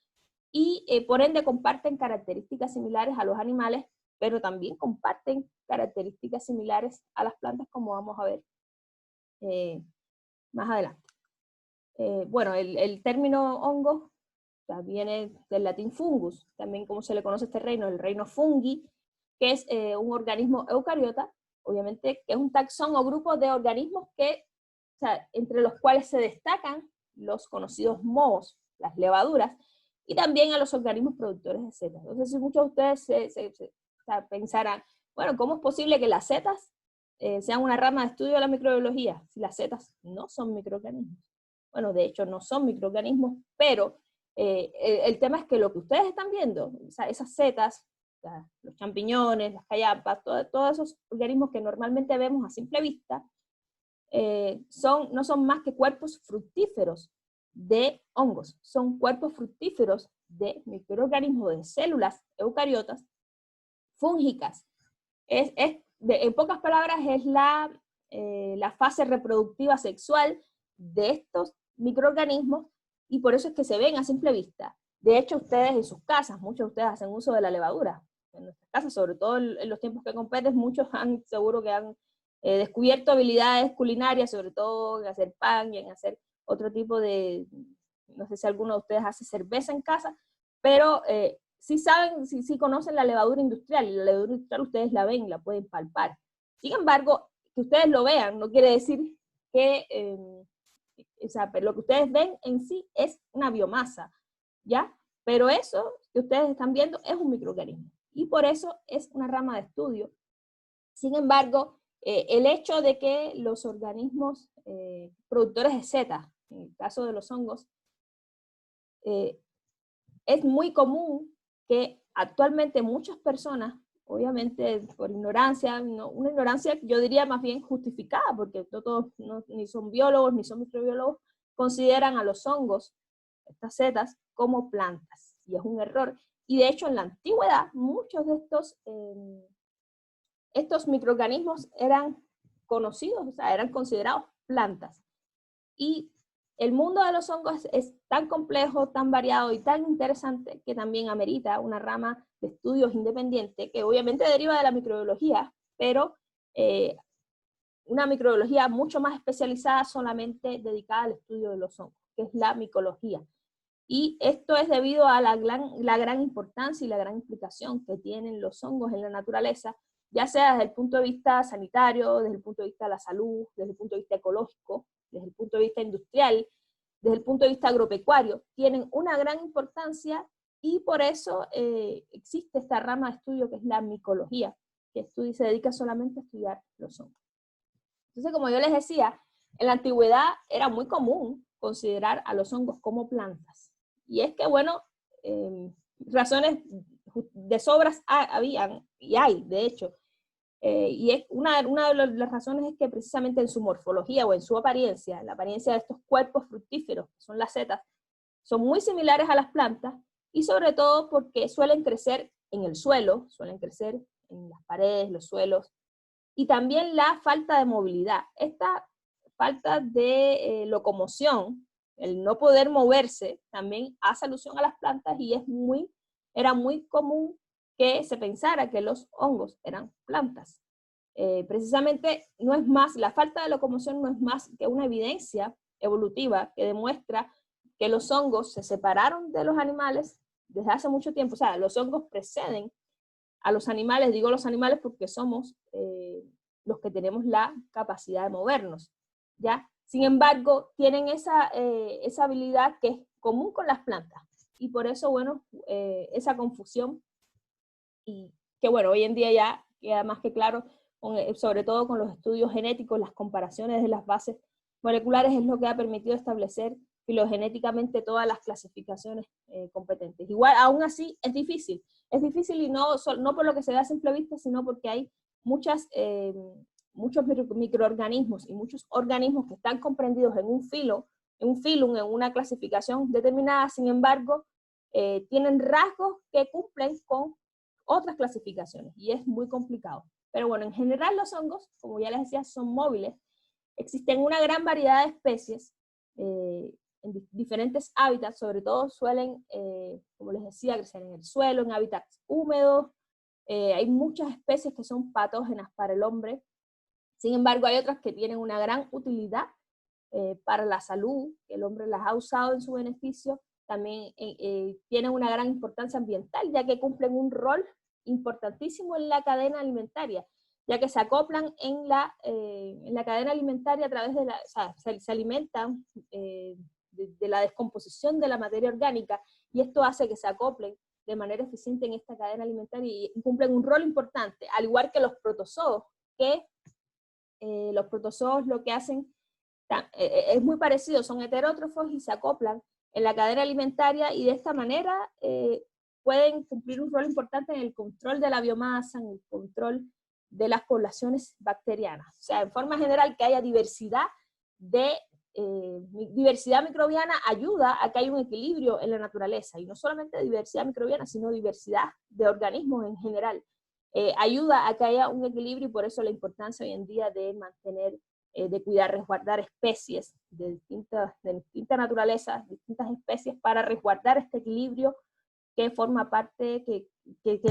y por ende comparten características similares a los animales, pero también comparten características similares a las plantas, como vamos a ver más adelante. Bueno, el término hongo viene del latín fungus, también como se le conoce este reino, el reino fungi, que es un organismo eucariota obviamente, que es un taxón o grupo de organismos que, o sea, entre los cuales se destacan los conocidos mohos, las levaduras, y también a los organismos productores de setas. Entonces, si muchos de ustedes o sea, pensarán, bueno, ¿cómo es posible que las setas sean una rama de estudio de la microbiología si las setas no son microorganismos? Bueno, de hecho no son microorganismos, pero el tema es que lo que ustedes están viendo, o sea, esas setas, o sea, los champiñones, las cayapas, todos esos organismos que normalmente vemos a simple vista, no son más que cuerpos fructíferos de hongos, son cuerpos fructíferos de microorganismos, de células eucariotas fúngicas. En pocas palabras, es la fase reproductiva sexual de estos microorganismos, y por eso es que se ven a simple vista. De hecho, ustedes en sus casas, muchos de ustedes hacen uso de la levadura. En nuestras casas, sobre todo en los tiempos que competes, muchos seguro que han descubierto habilidades culinarias, sobre todo en hacer pan y en hacer otro tipo de, no sé si alguno de ustedes hace cerveza en casa, pero sí saben, sí conocen la levadura industrial, y la levadura industrial ustedes la ven, la pueden palpar. Sin embargo, que ustedes lo vean no quiere decir que, o sea, lo que ustedes ven en sí es una biomasa, ¿ya? Pero eso que ustedes están viendo es un microorganismo, y por eso es una rama de estudio. Sin embargo, el hecho de que los organismos productores de setas, en el caso de los hongos, es muy común que actualmente muchas personas, obviamente por ignorancia, una ignorancia yo diría más bien justificada, porque no todos ni son biólogos ni son microbiólogos, consideran a los hongos, estas setas, como plantas, y es un error. Y de hecho en la antigüedad muchos de estos microorganismos eran conocidos, o sea, eran considerados plantas. Y el mundo de los hongos es tan complejo, tan variado y tan interesante que también amerita una rama de estudios independiente que obviamente deriva de la microbiología, pero una microbiología mucho más especializada, solamente dedicada al estudio de los hongos, que es la micología. Y esto es debido a la gran importancia y la gran implicación que tienen los hongos en la naturaleza, ya sea desde el punto de vista sanitario, desde el punto de vista de la salud, desde el punto de vista ecológico, desde el punto de vista industrial, desde el punto de vista agropecuario. Tienen una gran importancia, y por eso existe esta rama de estudio que es la micología, que se dedica solamente a estudiar los hongos. Entonces, como yo les decía, en la antigüedad era muy común considerar a los hongos como plantas. Y es que, bueno, razones de sobras habían, y hay, de hecho. Y es una de las razones es que precisamente en su morfología o en su apariencia, la apariencia de estos cuerpos fructíferos, que son las setas, son muy similares a las plantas, y sobre todo porque suelen crecer en el suelo, suelen crecer en las paredes, los suelos, y también la falta de movilidad. Esta falta de locomoción, el no poder moverse, también hace alusión a las plantas, y era muy común que se pensara que los hongos eran plantas. Precisamente no es más, la falta de locomoción no es más que una evidencia evolutiva que demuestra que los hongos se separaron de los animales desde hace mucho tiempo. O sea, los hongos preceden a los animales, digo los animales porque somos los que tenemos la capacidad de movernos, ¿ya? Sin embargo, tienen esa habilidad que es común con las plantas, y por eso, bueno, esa confusión, y que bueno, hoy en día ya queda más que claro, sobre todo con los estudios genéticos, las comparaciones de las bases moleculares es lo que ha permitido establecer filogenéticamente todas las clasificaciones competentes. Igual, aún así, es difícil y no por lo que se ve a simple vista, sino porque hay muchos microorganismos y muchos organismos que están comprendidos en un filum, en una clasificación determinada. Sin embargo, tienen rasgos que cumplen con otras clasificaciones, y es muy complicado. Pero bueno, en general los hongos, como ya les decía, son móviles. Existen una gran variedad de especies en diferentes hábitats, sobre todo suelen, como les decía, crecer en el suelo, en hábitats húmedos. Hay muchas especies que son patógenas para el hombre. Sin embargo, hay otras que tienen una gran utilidad para la salud, que el hombre las ha usado en su beneficio. También tienen una gran importancia ambiental, ya que cumplen un rol importantísimo en la cadena alimentaria. ya que se acoplan en la cadena alimentaria a través de o sea, se alimentan de la descomposición de la materia orgánica, y esto hace que se acoplen de manera eficiente en esta cadena alimentaria y cumplen un rol importante, al igual que los protozoos, que los protozoos lo que hacen es muy parecido, son heterótrofos y se acoplan en la cadena alimentaria, y de esta manera pueden cumplir un rol importante en el control de la biomasa, en el control de las poblaciones bacterianas. O sea, en forma general, que haya diversidad microbiana ayuda a que haya un equilibrio en la naturaleza, y no solamente diversidad microbiana, sino diversidad de organismos en general. Ayuda a que haya un equilibrio, y por eso la importancia hoy en día de mantener, de cuidar, resguardar especies de distinta naturaleza, distintas especies, para resguardar este equilibrio que forma parte, que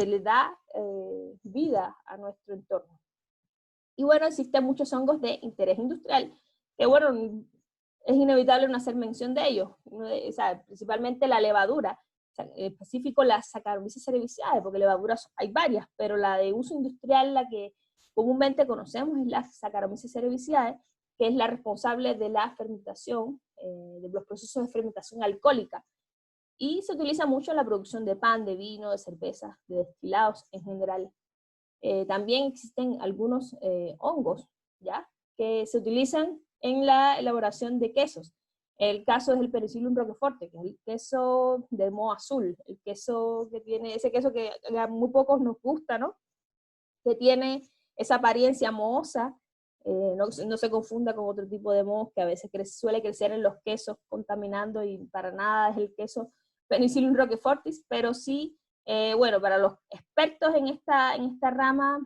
le da vida a nuestro entorno. Y bueno, existen muchos hongos de interés industrial, que bueno, es inevitable no hacer mención de ellos, o sea, principalmente la levadura, en específico la Saccharomyces cerevisiae, porque levaduras hay varias, pero la de uso industrial, la que comúnmente conocemos, es la Saccharomyces cerevisiae, que es la responsable de la fermentación, de los procesos de fermentación alcohólica, y se utiliza mucho en la producción de pan, de vino, de cerveza, de destilados en general. También existen algunos hongos, ¿ya?, que se utilizan en la elaboración de quesos. El caso es el Penicillium roqueforte, que es el queso de moho azul, el queso que tiene, ese queso que a muy pocos nos gusta, ¿no?, que tiene esa apariencia mohosa, no se confunda con otro tipo de mohos que a veces suele crecer en los quesos contaminando, y para nada es el queso Penicillium roquefortis, pero sí, bueno, para los expertos en esta rama,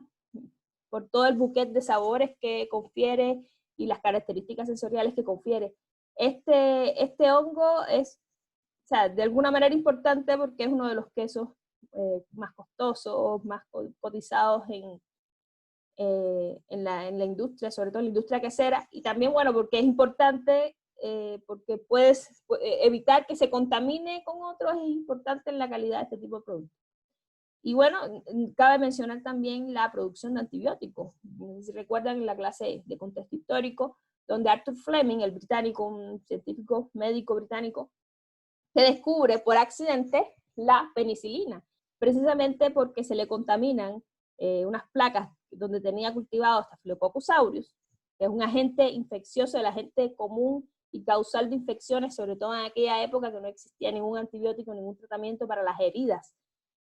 por todo el bouquet de sabores que confiere y las características sensoriales que confiere, este hongo es, o sea, de alguna manera importante, porque es uno de los quesos más costosos, más cotizados en la industria, sobre todo en la industria quesera, y también, bueno, porque es importante, porque puedes evitar que se contamine con otros, es importante en la calidad de este tipo de productos. Y bueno, cabe mencionar también la producción de antibióticos. Si recuerdan en la clase de contexto histórico, donde Arthur Fleming, el británico, un científico médico británico, que descubre por accidente la penicilina, precisamente porque se le contaminan unas placas donde tenía cultivado Staphylococcus aureus, que es un agente infeccioso, el agente común y causal de infecciones, sobre todo en aquella época que no existía ningún antibiótico, ningún tratamiento para las heridas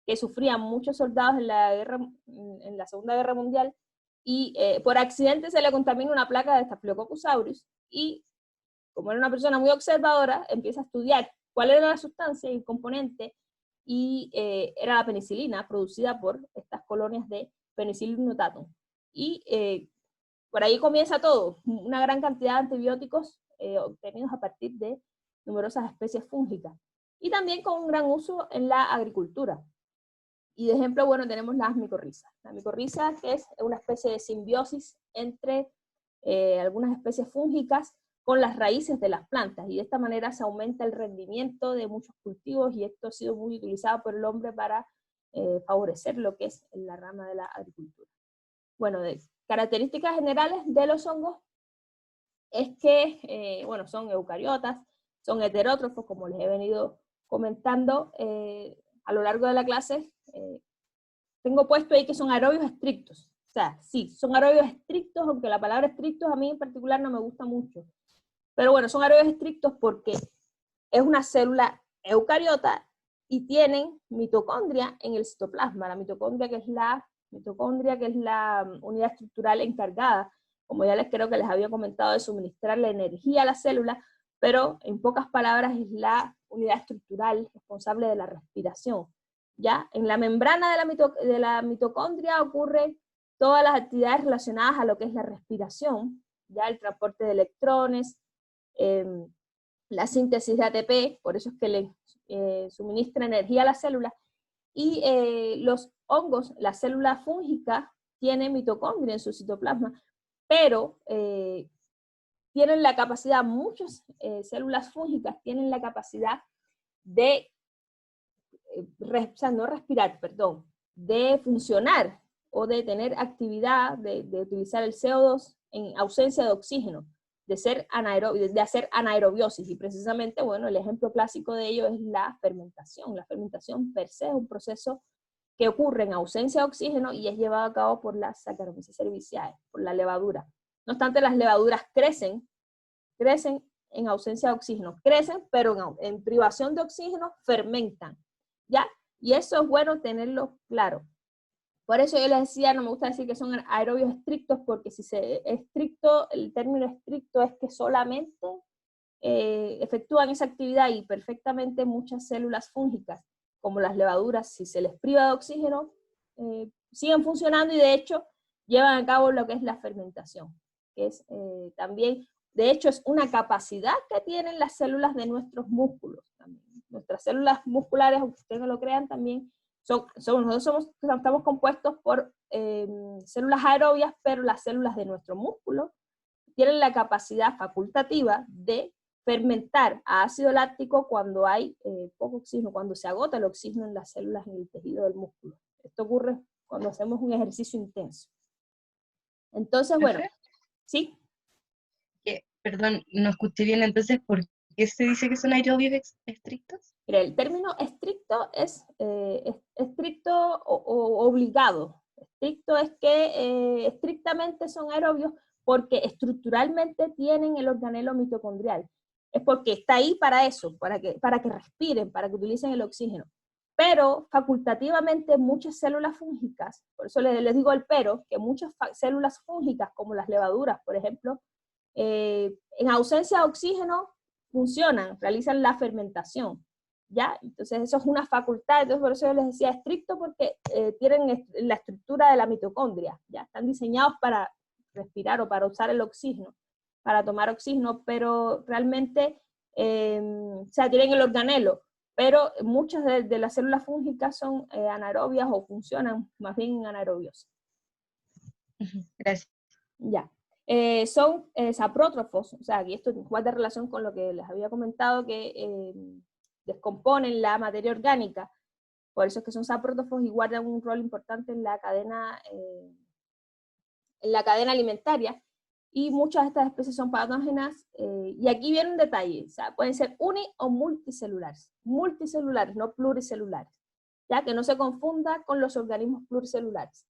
que sufrían muchos soldados en la Segunda Guerra Mundial, y por accidente se le contamina una placa de Staphylococcus aureus, y como era una persona muy observadora, empieza a estudiar cuál era la sustancia y el componente, y era la penicilina, producida por estas colonias de Penicillium notatum. Y por ahí comienza todo, una gran cantidad de antibióticos obtenidos a partir de numerosas especies fúngicas, y también con un gran uso en la agricultura. Y de ejemplo, bueno, tenemos las micorrizas. La micorriza, que es una especie de simbiosis entre algunas especies fúngicas con las raíces de las plantas, y de esta manera se aumenta el rendimiento de muchos cultivos, y esto ha sido muy utilizado por el hombre para favorecer lo que es la rama de la agricultura. Bueno, de características generales de los hongos es que, bueno, son eucariotas, son heterótrofos, como les he venido comentando a lo largo de la clase. Tengo puesto ahí que son aerobios estrictos. O sea, sí, son aerobios estrictos, aunque la palabra estrictos a mí en particular no me gusta mucho. Pero bueno, son aerobios estrictos porque es una célula eucariota y tienen mitocondria en el citoplasma. La mitocondria que es la unidad estructural encargada, como ya creo que les había comentado, de suministrar la energía a la célula, pero en pocas palabras es la unidad estructural responsable de la respiración. ¿Ya? En la membrana de la mitocondria ocurren todas las actividades relacionadas a lo que es la respiración, ¿ya? El transporte de electrones, la síntesis de ATP, por eso es que le suministra energía a la célula, y los hongos, la célula fúngica, tiene mitocondria en su citoplasma, pero tienen la capacidad, muchas células fúngicas tienen la capacidad de, no respirar, perdón, de funcionar o de tener actividad, de utilizar el CO2 en ausencia de oxígeno, de hacer anaerobiosis. Y precisamente, bueno, el ejemplo clásico de ello es la fermentación. La fermentación per se es un proceso que ocurre en ausencia de oxígeno y es llevado a cabo por las Saccharomyces cerevisiae, por la levadura. No obstante, las levaduras crecen en ausencia de oxígeno, crecen, pero en privación de oxígeno fermentan, ¿ya? Y eso es bueno tenerlo claro. Por eso yo les decía, no me gusta decir que son aerobios estrictos, porque si el término estricto es que solamente efectúan esa actividad, y perfectamente muchas células fúngicas, como las levaduras, si se les priva de oxígeno, siguen funcionando y de hecho llevan a cabo lo que es la fermentación, que es también, de hecho, es una capacidad que tienen las células de nuestros músculos también. Nuestras células musculares, aunque ustedes no lo crean, también nosotros estamos compuestos por células aerobias, pero las células de nuestro músculo tienen la capacidad facultativa de fermentar a ácido láctico cuando hay poco oxígeno, cuando se agota el oxígeno en las células, en el tejido del músculo. Esto ocurre cuando hacemos un ejercicio intenso. Entonces, bueno, ¿sí? Perdón, no escuché bien, entonces, ¿por qué se dice que son aerobios estrictos? Mira, el término estricto es estricto o obligado. Estricto es que estrictamente son aerobios porque estructuralmente tienen el organelo mitocondrial. Es porque está ahí para eso, para que respiren, para que utilicen el oxígeno. Pero facultativamente muchas células fúngicas, por eso les digo el pero, que muchas células fúngicas, como las levaduras, por ejemplo, en ausencia de oxígeno funcionan, realizan la fermentación, ¿ya? Entonces eso es una facultad, entonces por eso yo les decía estricto, porque tienen la estructura de la mitocondria, ya están diseñados para respirar o para usar el oxígeno, para tomar oxígeno, pero realmente, o sea, tienen el organelo, pero muchas de las células fúngicas son anaerobias o funcionan más bien en anaerobiosis. Gracias. Ya. Son saprótrofos, o sea, y esto guarda relación con lo que les había comentado, que descomponen la materia orgánica, por eso es que son saprótrofos y guardan un rol importante en la cadena alimentaria, y muchas de estas especies son patógenas, y aquí viene un detalle, o sea, pueden ser o multicelulares, no pluricelulares, ya que no se confunda con los organismos pluricelulares.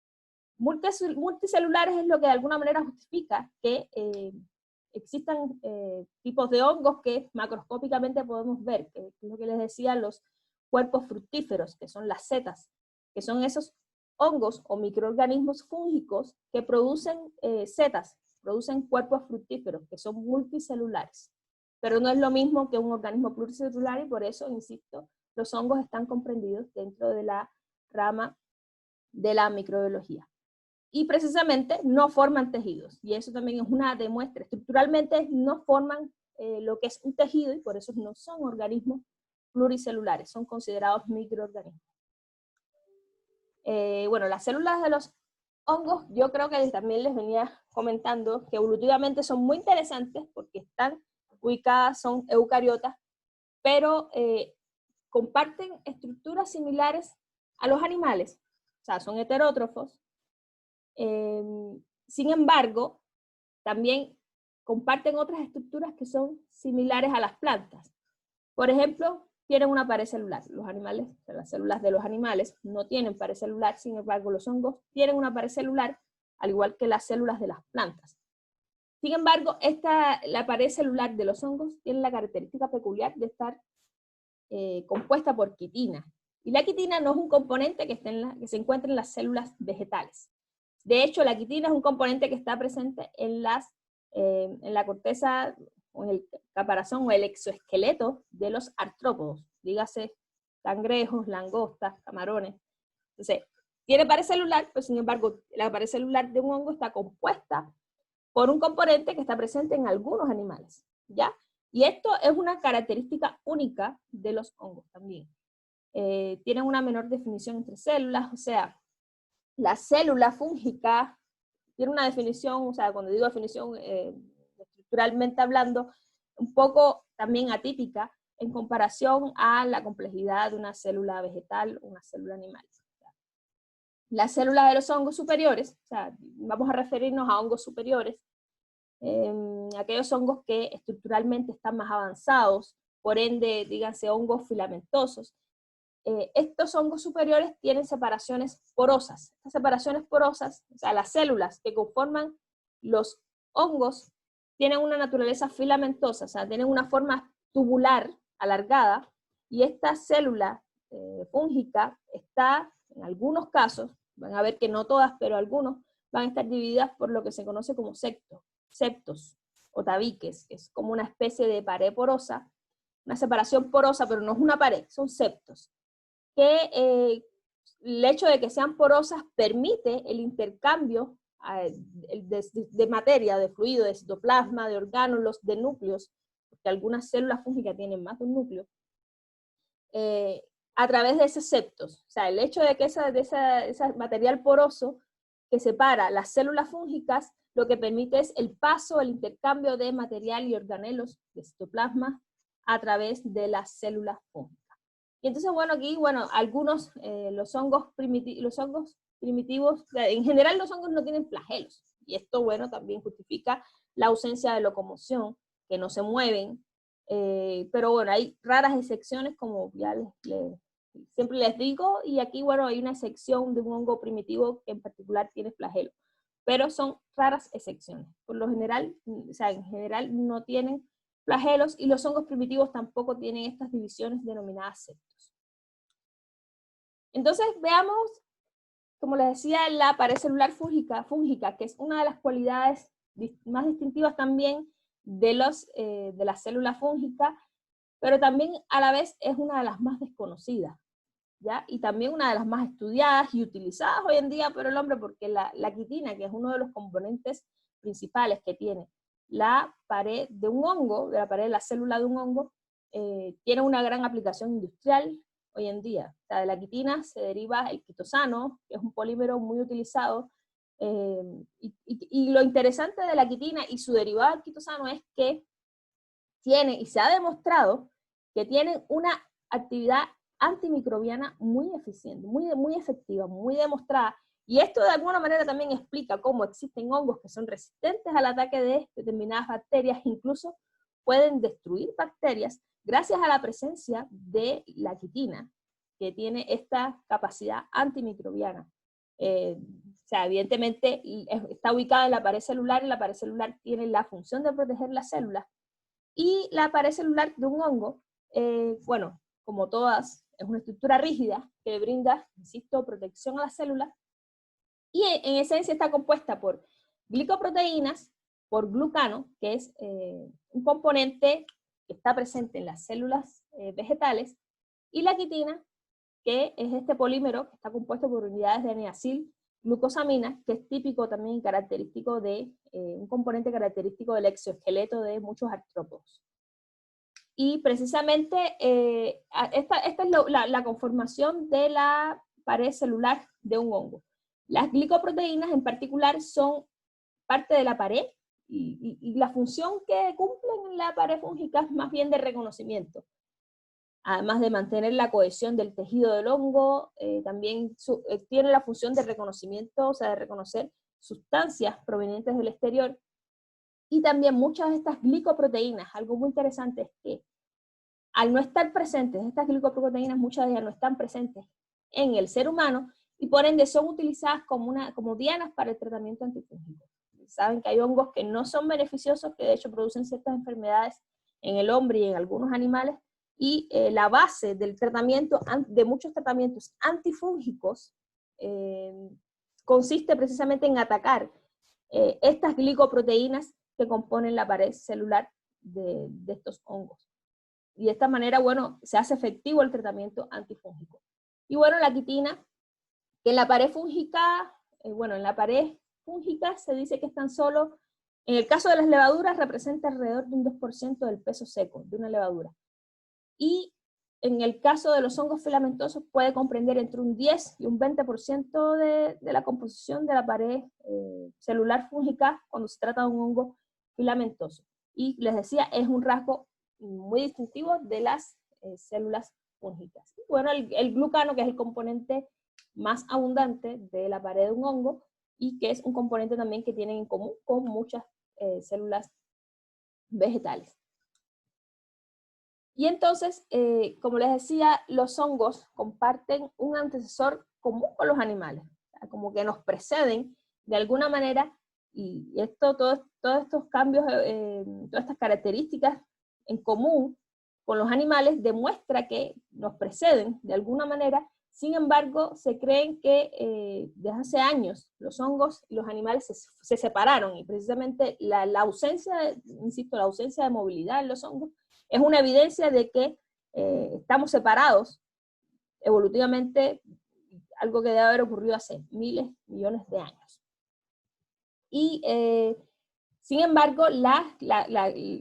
Multicelulares es lo que de alguna manera justifica que existan tipos de hongos que macroscópicamente podemos ver, que es lo que les decía, los cuerpos fructíferos, que son las setas, que son esos hongos o microorganismos fúngicos que producen setas, producen cuerpos fructíferos, que son multicelulares. Pero no es lo mismo que un organismo pluricelular, y por eso, insisto, los hongos están comprendidos dentro de la rama de la microbiología. Y precisamente no forman tejidos, y eso también es una demuestra. Estructuralmente no forman lo que es un tejido, y por eso no son organismos pluricelulares, son considerados microorganismos. Bueno, las células de los hongos, yo creo que también les venía comentando que evolutivamente son muy interesantes porque están ubicadas, son eucariotas, pero comparten estructuras similares a los animales, o sea, son heterótrofos. Sin embargo, también comparten otras estructuras que son similares a las plantas. Por ejemplo, tienen una pared celular. Los animales, las células de los animales no tienen pared celular, sin embargo, los hongos tienen una pared celular, al igual que las células de las plantas. Sin embargo, la pared celular de los hongos tiene la característica peculiar de estar compuesta por quitina. Y la quitina no es un componente que se encuentra en las células vegetales. De hecho, la quitina es un componente que está presente en la corteza, o en el caparazón o el exoesqueleto de los artrópodos, dígase cangrejos, langostas, camarones. Entonces, tiene pared celular, pero sin embargo, la pared celular de un hongo está compuesta por un componente que está presente en algunos animales, ¿ya? Y esto es una característica única de los hongos también. Tienen una menor definición entre células, o sea, la célula fúngica tiene una definición, o sea, cuando digo definición, estructuralmente hablando, un poco también atípica en comparación a la complejidad de una célula vegetal o una célula animal. las células de los hongos superiores, o sea, vamos a referirnos a hongos superiores, aquellos hongos que estructuralmente están más avanzados, por ende, díganse hongos filamentosos. Estos hongos superiores tienen separaciones porosas. Estas separaciones porosas, o sea, las células que conforman los hongos, tienen una naturaleza filamentosa, o sea, tienen una forma tubular, alargada, y esta célula fúngica está, en algunos casos, van a ver que no todas, pero algunos, van a estar divididas por lo que se conoce como septos o tabiques, que es como una especie de pared porosa, una separación porosa, pero no es una pared, son septos, que el hecho de que sean porosas permite el intercambio de materia, de fluido, de citoplasma, de orgánulos, de núcleos, porque algunas células fúngicas tienen más de un núcleo, a través de esos septos. O sea, el hecho de que ese material poroso que separa las células fúngicas, lo que permite es el paso, el intercambio de material y organelos de citoplasma a través de las células fúngicas. Y entonces, bueno, aquí, bueno, algunos, los hongos primitivos, en general los hongos no tienen flagelos, y esto, bueno, también justifica la ausencia de locomoción, que no se mueven, pero bueno, hay raras excepciones, como ya siempre les digo, y aquí, bueno, hay una excepción de un hongo primitivo que en particular tiene flagelo, pero son raras excepciones. Por lo general, o sea, en general no tienen flagelos, y los hongos primitivos tampoco tienen estas divisiones denominadas septos. Entonces, veamos, como les decía, la pared celular fúngica, que es una de las cualidades más distintivas también de las células fúngicas, pero también a la vez es una de las más desconocidas, ¿ya? Y también una de las más estudiadas y utilizadas hoy en día por el hombre, porque la quitina, que es uno de los componentes principales que tiene la pared de un hongo, de la pared de la célula de un hongo, tiene una gran aplicación industrial hoy en día. O sea, de la quitina se deriva el quitosano, que es un polímero muy utilizado, y lo interesante de la quitina y su derivado del quitosano es que tiene, y se ha demostrado, que tienen una actividad antimicrobiana muy eficiente, muy efectiva, muy demostrada. Y esto de alguna manera también explica cómo existen hongos que son resistentes al ataque de determinadas bacterias, incluso pueden destruir bacterias gracias a la presencia de la quitina, que tiene esta capacidad antimicrobiana. O sea, evidentemente está ubicada en la pared celular, y la pared celular tiene la función de proteger las células, y la pared celular de un hongo, bueno, como todas, es una estructura rígida que brinda, insisto, protección a las células, y en esencia está compuesta por glicoproteínas, por glucano, que es un componente que está presente en las células vegetales, y la quitina, que es este polímero que está compuesto por unidades de niacil glucosamina, que es típico también y característico de un componente característico del exoesqueleto de muchos artrópodos. Y precisamente esta es la conformación de la pared celular de un hongo. Las glicoproteínas en particular son parte de la pared, y la función que cumplen en la pared fúngica es más bien de reconocimiento. Además de mantener la cohesión del tejido del hongo, también tiene la función de reconocimiento, o sea, de reconocer sustancias provenientes del exterior. Y también muchas de estas glicoproteínas, algo muy interesante es que al no estar presentes, estas glicoproteínas, muchas de ellas no están presentes en el ser humano, y por ende son utilizadas como dianas para el tratamiento antifúngico. Saben que hay hongos que no son beneficiosos, que de hecho producen ciertas enfermedades en el hombre y en algunos animales, y la base del tratamiento, de muchos tratamientos antifúngicos, consiste precisamente en atacar estas glicoproteínas que componen la pared celular de estos hongos. Y de esta manera, bueno, se hace efectivo el tratamiento antifúngico. Y bueno, la quitina, que en la pared fúngica, en la pared fúngica se dice que están solo, en el caso de las levaduras, representa alrededor de un 2% del peso seco de una levadura. Y en el caso de los hongos filamentosos puede comprender entre un 10 y un 20% de la composición de la pared celular fúngica cuando se trata de un hongo filamentoso. Y les decía, es un rasgo muy distintivo de las células fúngicas. Bueno, el glucano, que es el componente más abundante de la pared de un hongo y que es un componente también que tienen en común con muchas células vegetales. Y entonces, como les decía, los hongos comparten un antecesor común con los animales, o sea, como que nos preceden de alguna manera, y todos estos cambios, todas estas características en común con los animales demuestra que nos preceden de alguna manera. Sin embargo, se creen que desde hace años los hongos y los animales se separaron, y precisamente la ausencia, insisto, la ausencia de movilidad en los hongos es una evidencia de que estamos separados evolutivamente, algo que debe haber ocurrido hace miles, millones de años. Y sin embargo, o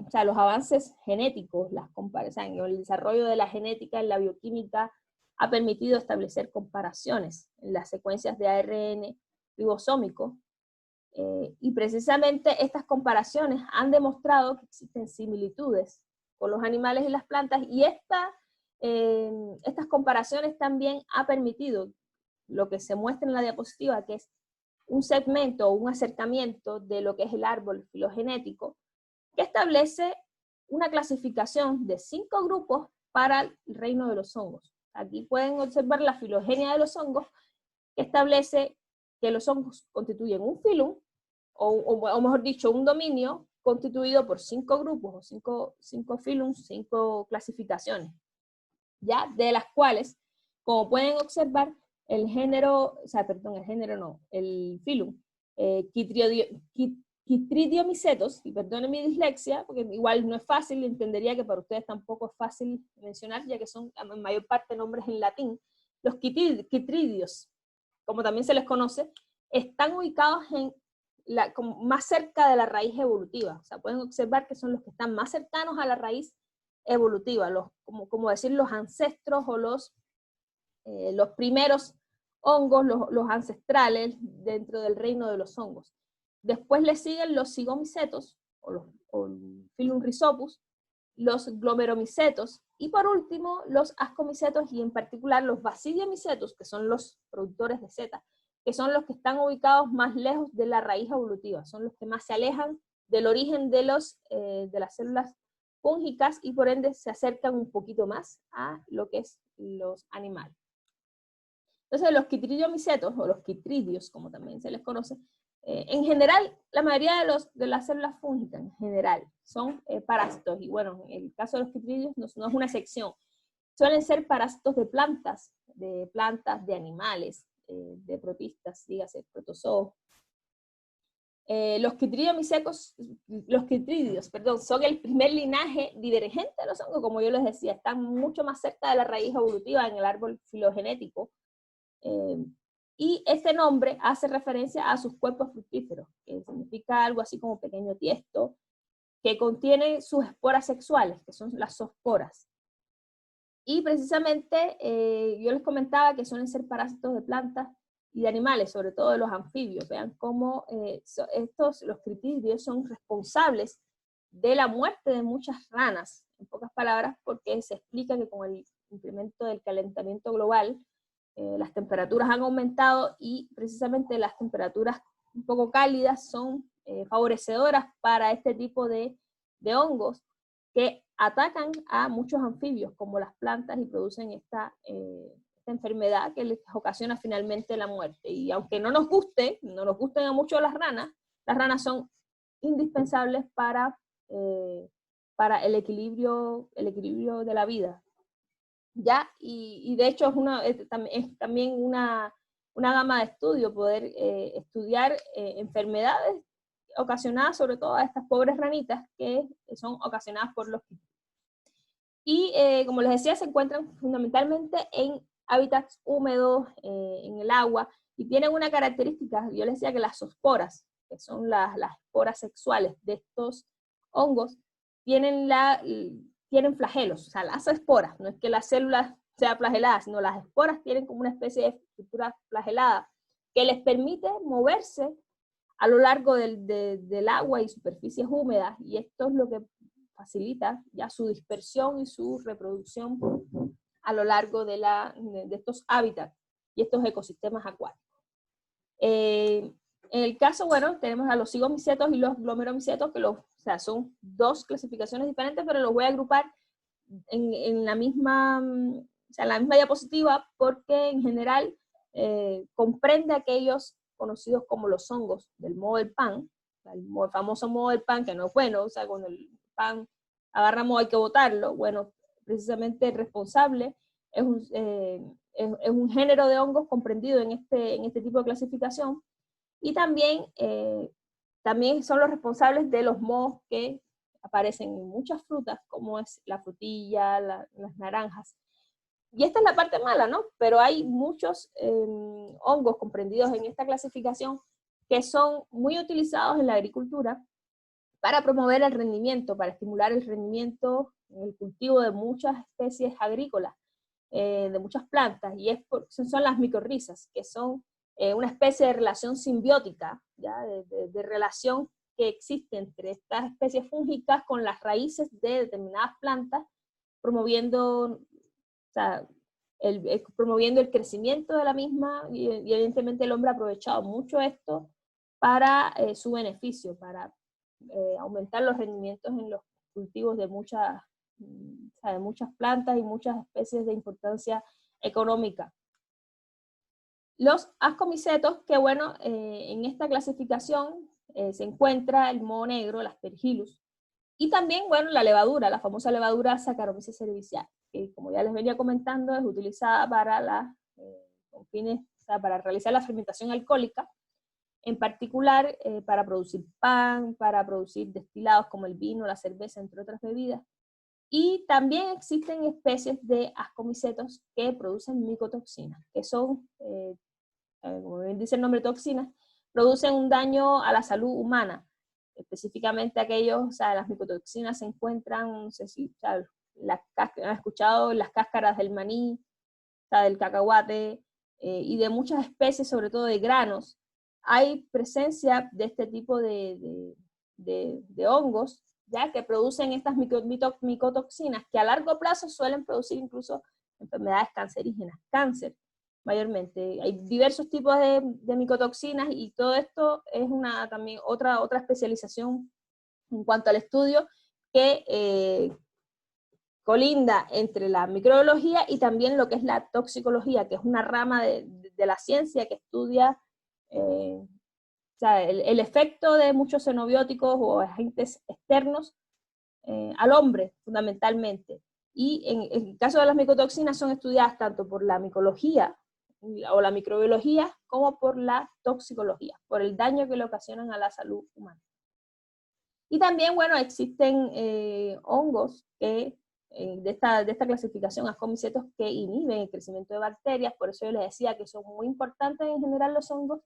sea, los avances genéticos, o sea, el desarrollo de la genética en la bioquímica ha permitido establecer comparaciones en las secuencias de ARN ribosómico, y precisamente estas comparaciones han demostrado que existen similitudes con los animales y las plantas, y estas comparaciones también ha permitido lo que se muestra en la diapositiva, que es un segmento o un acercamiento de lo que es el árbol filogenético, que establece una clasificación de 5 grupos para el reino de los hongos. Aquí pueden observar la filogenia de los hongos, que establece que los hongos constituyen un filum, o mejor dicho, un dominio constituido por 5 grupos, o 5 filums, 5 clasificaciones, ya, de las cuales, como pueden observar, el filum, Chytridiomycetos, y perdonen mi dislexia, porque igual no es fácil, entendería que para ustedes tampoco es fácil mencionar, ya que son en mayor parte nombres en latín. Los chytridios, como también se les conoce, están ubicados como más cerca de la raíz evolutiva. O sea, pueden observar que son los que están más cercanos a la raíz evolutiva, como decir los ancestros o los primeros hongos, los ancestrales dentro del reino de los hongos. Después le siguen los zygomycetos, o Filum rhizopus, los glomeromycetos, y por último los ascomycetos, y en particular los basidiomycetos, que son los productores de seta, que son los que están ubicados más lejos de la raíz evolutiva, son los que más se alejan del origen de las células fúngicas, y por ende se acercan un poquito más a lo que es los animales. Entonces los chytridiomycetos, o los chytridios, como también se les conoce, en general, la mayoría de las células fúngicas en general son parásitos, y bueno, en el caso de los chytridios no es una excepción. Suelen ser parásitos de plantas, de animales, de protistas, dígase, protozoos. Los chytridios, son el primer linaje divergente de los hongos, como yo les decía, están mucho más cerca de la raíz evolutiva en el árbol filogenético. Y este nombre hace referencia a sus cuerpos fructíferos, que significa algo así como pequeño tiesto, que contiene sus esporas sexuales, que son las zoosporas. Y precisamente yo les comentaba que suelen ser parásitos de plantas y de animales, sobre todo de los anfibios. Vean cómo los chytridios son responsables de la muerte de muchas ranas, en pocas palabras, porque se explica que con el incremento del calentamiento global, las temperaturas han aumentado, y precisamente las temperaturas un poco cálidas son favorecedoras para este tipo de hongos que atacan a muchos anfibios como las plantas y producen esta enfermedad que les ocasiona finalmente la muerte. Y aunque no nos gusten a mucho las ranas son indispensables para el equilibrio de la vida. ¿Ya? Y de hecho es también una gama de estudio poder estudiar enfermedades ocasionadas sobre todo a estas pobres ranitas que son ocasionadas por los chytridios. Y como les decía, se encuentran fundamentalmente en hábitats húmedos, en el agua, y tienen una característica. Yo les decía que las zoosporas, que son las esporas sexuales de estos hongos, tienen flagelos, o sea, las esporas, no es que la célula sea flagelada, sino las esporas tienen como una especie de estructura flagelada que les permite moverse a lo largo del agua y superficies húmedas, y esto es lo que facilita ya su dispersión y su reproducción a lo largo de estos hábitats. y estos ecosistemas acuáticos. En el caso, bueno, tenemos a los cigomicetos y los glomeromicetos, que o sea, son dos clasificaciones diferentes, pero los voy a agrupar en la misma, o sea, en la misma diapositiva, porque en general comprende aquellos conocidos como los hongos del moho del pan, o sea, el famoso moho del pan, que no es bueno, o sea, cuando el pan agarra moho hay que botarlo. Bueno, precisamente el responsable es un género de hongos comprendido en este tipo de clasificación, y también, también son los responsables de los mohos que aparecen en muchas frutas, como es la frutilla, las naranjas. Y esta es la parte mala, ¿no? Pero hay muchos hongos comprendidos en esta clasificación que son muy utilizados en la agricultura para promover el rendimiento, para estimular el rendimiento en el cultivo de muchas especies agrícolas, de muchas plantas, y son las micorrizas, que son una especie de relación simbiótica, ¿ya? De relación que existe entre estas especies fúngicas con las raíces de determinadas plantas, promoviendo, o sea, promoviendo el crecimiento de la misma, y evidentemente el hombre ha aprovechado mucho esto para su beneficio, para aumentar los rendimientos en los cultivos de muchas plantas y muchas especies de importancia económica. Los ascomicetos, que bueno, en esta clasificación se encuentra el moho negro, el Aspergillus, y también, bueno, la levadura, la famosa levadura Saccharomyces cerevisiae, que como ya les venía comentando, es utilizada para con fines, o sea, para realizar la fermentación alcohólica, en particular para producir pan, para producir destilados como el vino, la cerveza, entre otras bebidas. Y también existen especies de ascomicetos que producen micotoxinas, que son, como bien dice el nombre, toxinas, producen un daño a la salud humana. Específicamente aquellos, o sea, las micotoxinas se encuentran, no sé si, o sea, han escuchado las cáscaras del maní, o sea, del cacahuate, y de muchas especies, sobre todo de granos. Hay presencia de este tipo de hongos, ya que producen estas micotoxinas, que a largo plazo suelen producir incluso enfermedades cancerígenas, cáncer mayormente. Hay diversos tipos de micotoxinas, y todo esto es también otra especialización en cuanto al estudio que colinda entre la microbiología y también lo que es la toxicología, que es una rama de la ciencia que estudia o sea, el efecto de muchos xenobióticos o agentes externos al hombre, fundamentalmente. Y en el caso de las micotoxinas son estudiadas tanto por la micología o la microbiología como por la toxicología, por el daño que le ocasionan a la salud humana. Y también, bueno, existen hongos que, de esta clasificación, ascomicetos, que inhiben el crecimiento de bacterias. Por eso yo les decía que son muy importantes en general los hongos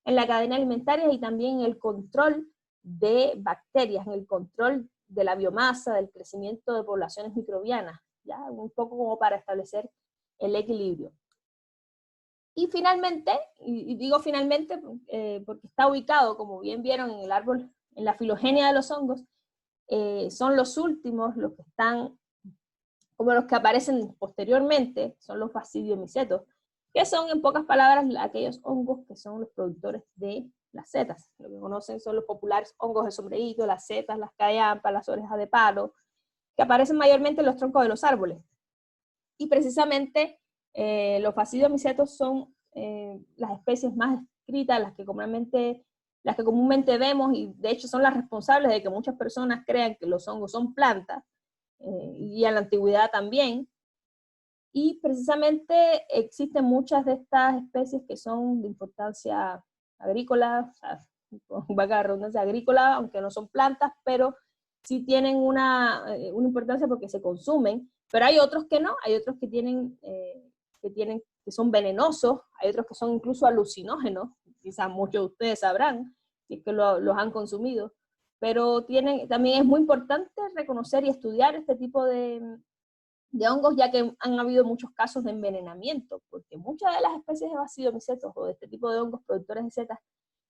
en la cadena alimentaria, y también en el control de bacterias, en el control de la biomasa, del crecimiento de poblaciones microbianas, ¿ya? Un poco como para establecer el equilibrio. Y finalmente, y digo finalmente porque está ubicado, como bien vieron, en el árbol, en la filogenia de los hongos, son los últimos, los que están, como los que aparecen posteriormente, son los basidiomicetos, que son, en pocas palabras, aquellos hongos que son los productores de las setas. Lo que conocen son los populares hongos de sombrerito, las setas, las callampas, las orejas de palo, que aparecen mayormente en los troncos de los árboles. Y precisamente los basidiomicetos son las especies más descritas, las que comúnmente vemos, y de hecho son las responsables de que muchas personas crean que los hongos son plantas, y en la antigüedad también. Y precisamente existen muchas de estas especies que son de importancia agrícola, o sea, vaga redundancia, agrícola, aunque no son plantas, pero sí tienen una importancia porque se consumen. Pero hay otros que no, hay otros que son venenosos, hay otros que son incluso alucinógenos, quizás muchos de ustedes sabrán, si es que los han consumido. Pero también es muy importante reconocer y estudiar este tipo de hongos, ya que han habido muchos casos de envenenamiento, porque muchas de las especies de basidiomicetos o de este tipo de hongos productores de setas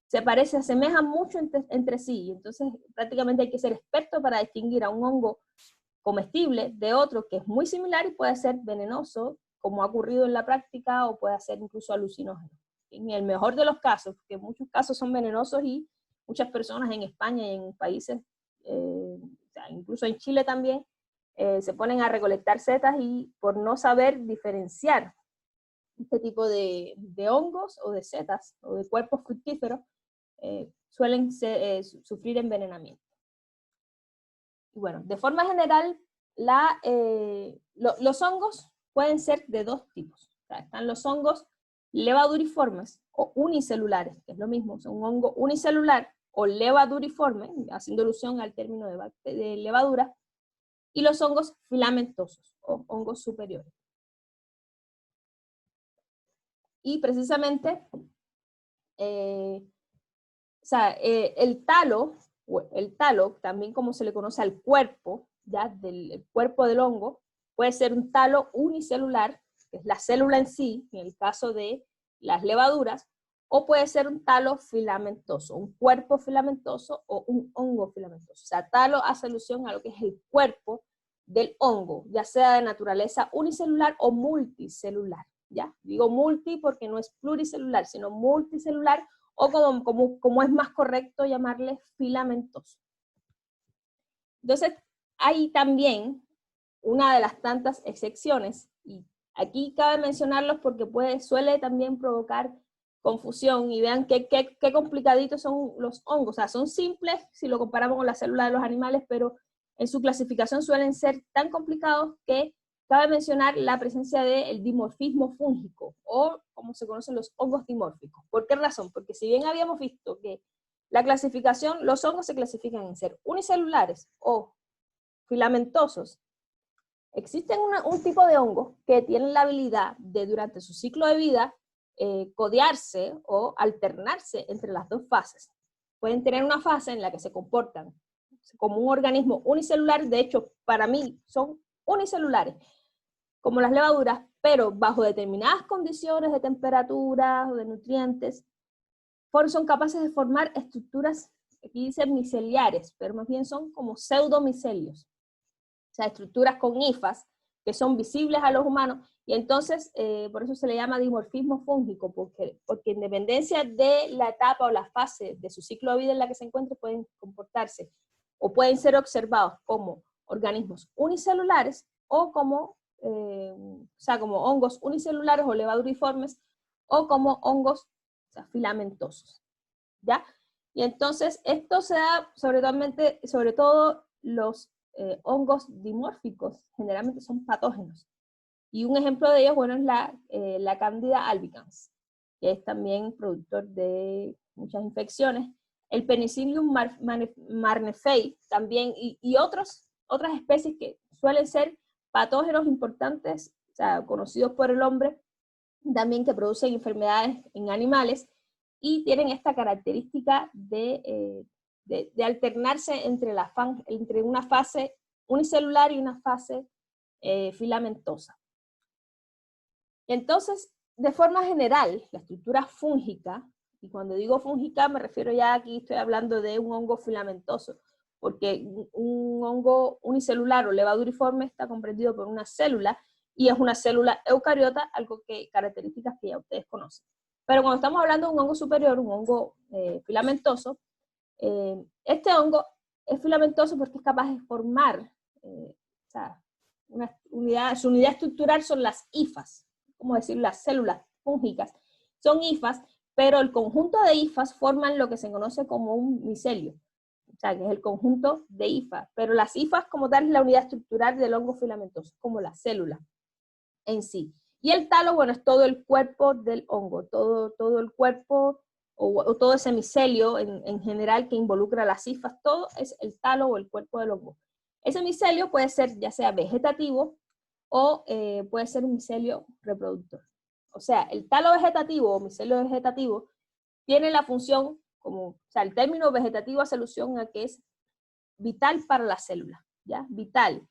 se asemejan mucho entre sí, y entonces prácticamente hay que ser experto para distinguir a un hongo comestible de otro que es muy similar y puede ser venenoso, como ha ocurrido en la práctica, o puede ser incluso alucinógeno. En el mejor de los casos, porque muchos casos son venenosos y muchas personas en España y en países, o sea, incluso en Chile también, se ponen a recolectar setas y por no saber diferenciar este tipo de hongos o de setas o de cuerpos fructíferos, suelen sufrir envenenamiento. Y bueno, de forma general, los hongos pueden ser de dos tipos. O sea, están los hongos levaduriformes o unicelulares, que es lo mismo, son un hongo unicelular o levaduriforme, haciendo alusión al término de levadura, y los hongos filamentosos o hongos superiores. Y precisamente, el talo, también como se le conoce al cuerpo, ya del cuerpo del hongo, puede ser un talo unicelular, que es la célula en sí, en el caso de las levaduras, o puede ser un talo filamentoso, un cuerpo filamentoso o un hongo filamentoso. O sea, talo hace alusión a lo que es el cuerpo del hongo, ya sea de naturaleza unicelular o multicelular. ¿Ya? Digo multi porque no es pluricelular, sino multicelular, o como es más correcto llamarle filamentoso. Entonces, hay también una de las tantas excepciones, y aquí cabe mencionarlos porque suele también provocar confusión, y vean qué complicaditos son los hongos. O sea, son simples si lo comparamos con la célula de los animales, pero en su clasificación suelen ser tan complicados que cabe mencionar la presencia del dimorfismo fúngico, o como se conocen los hongos dimórficos. ¿Por qué razón? Porque si bien habíamos visto que la clasificación, los hongos se clasifican en ser unicelulares o filamentosos, existen un tipo de hongos que tienen la habilidad de, durante su ciclo de vida, codearse o alternarse entre las dos fases. Pueden tener una fase en la que se comportan como un organismo unicelular, de hecho, para mí son unicelulares, como las levaduras, pero bajo determinadas condiciones de temperatura o de nutrientes, son capaces de formar estructuras, aquí dice miceliares, pero más bien son como pseudomicelios. O sea, estructuras con hifas que son visibles a los humanos, y entonces por eso se le llama dimorfismo fúngico, porque en dependencia de la etapa o la fase de su ciclo de vida en la que se encuentre, pueden comportarse o pueden ser observados como organismos unicelulares o como hongos unicelulares o levaduriformes, o como hongos, o sea, filamentosos, ¿ya? Y entonces esto se da sobre todo los hongos dimórficos, generalmente son patógenos. Y un ejemplo de ellos, bueno, es la Candida albicans, que es también productor de muchas infecciones. El Penicillium marnefei también, y otras especies que suelen ser patógenos importantes, o sea, conocidos por el hombre, también que producen enfermedades en animales, y tienen esta característica de alternarse entre una fase unicelular y una fase filamentosa. Entonces, de forma general, la estructura fúngica, y cuando digo fúngica me refiero ya aquí, estoy hablando de un hongo filamentoso, porque un hongo unicelular o levaduriforme está comprendido por una célula, y es una célula eucariota, características que ya ustedes conocen. Pero cuando estamos hablando de un hongo superior, un hongo filamentoso, este hongo es filamentoso porque es capaz de formar, su unidad estructural son las hifas, como decir, las células fúngicas, son hifas, pero el conjunto de hifas forman lo que se conoce como un micelio, o sea, que es el conjunto de hifas, pero las hifas como tal es la unidad estructural del hongo filamentoso, como la célula en sí. Y el talo, bueno, es todo el cuerpo del hongo, todo el cuerpo o todo ese micelio en general que involucra las hifas, todo es el talo o el cuerpo del hongo. Ese micelio puede ser ya sea vegetativo o puede ser un micelio reproductor. O sea, el talo vegetativo o micelio vegetativo tiene la función, o sea, el término vegetativo hace alusión a que es vital para la célula, ¿ya? Vital.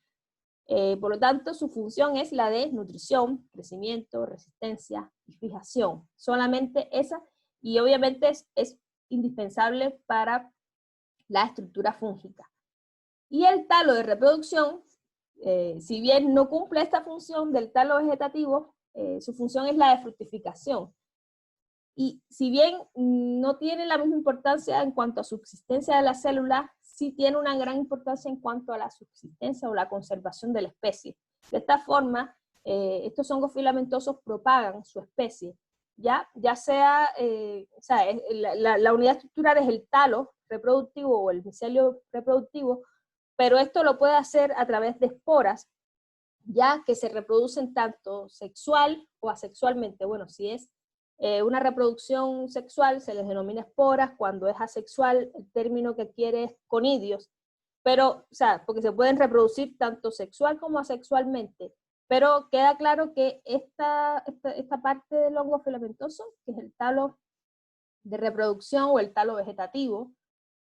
Por lo tanto, su función es la de nutrición, crecimiento, resistencia y fijación. Solamente esa, y obviamente es indispensable para la estructura fúngica. Y el talo de reproducción, si bien no cumple esta función del talo vegetativo, su función es la de fructificación. Y si bien no tiene la misma importancia en cuanto a subsistencia de la célula, sí tiene una gran importancia en cuanto a la subsistencia o la conservación de la especie. De esta forma, estos hongos filamentosos propagan su especie, ya sea, la unidad estructural es el talo reproductivo o el micelio reproductivo, pero esto lo puede hacer a través de esporas, ya que se reproducen tanto sexual o asexualmente. Bueno, si es una reproducción sexual se les denomina esporas, cuando es asexual el término que quiere es conidios, pero, porque se pueden reproducir tanto sexual como asexualmente, pero queda claro que esta parte del hongo filamentoso, que es el talo de reproducción o el talo vegetativo,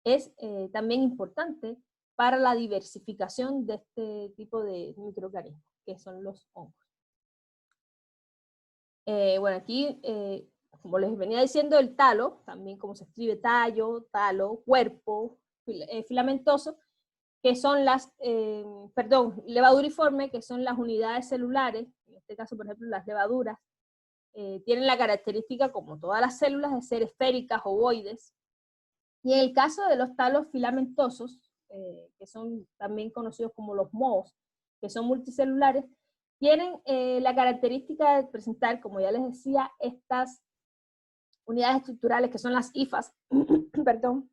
es también importante para la diversificación de este tipo de microorganismos, que son los hongos. Bueno, aquí, como les venía diciendo, el talo, también como se escribe tallo, talo, cuerpo, filamentoso, que son levaduriforme, que son las unidades celulares, en este caso, por ejemplo, las levaduras, tienen la característica, como todas las células, de ser esféricas, ovoides. Y en el caso de los talos filamentosos, que son también conocidos como los mohos, que son multicelulares, tienen la característica de presentar, como ya les decía, estas unidades estructurales que son las hifas, perdón.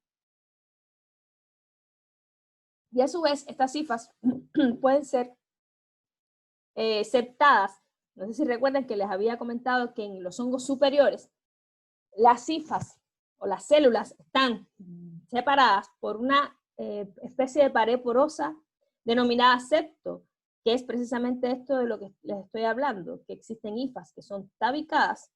Y a su vez, estas hifas pueden ser septadas. No sé si recuerdan que les había comentado que en los hongos superiores, las hifas o las células están separadas por una especie de pared porosa denominada septo, que es precisamente esto de lo que les estoy hablando, que existen hifas que son tabicadas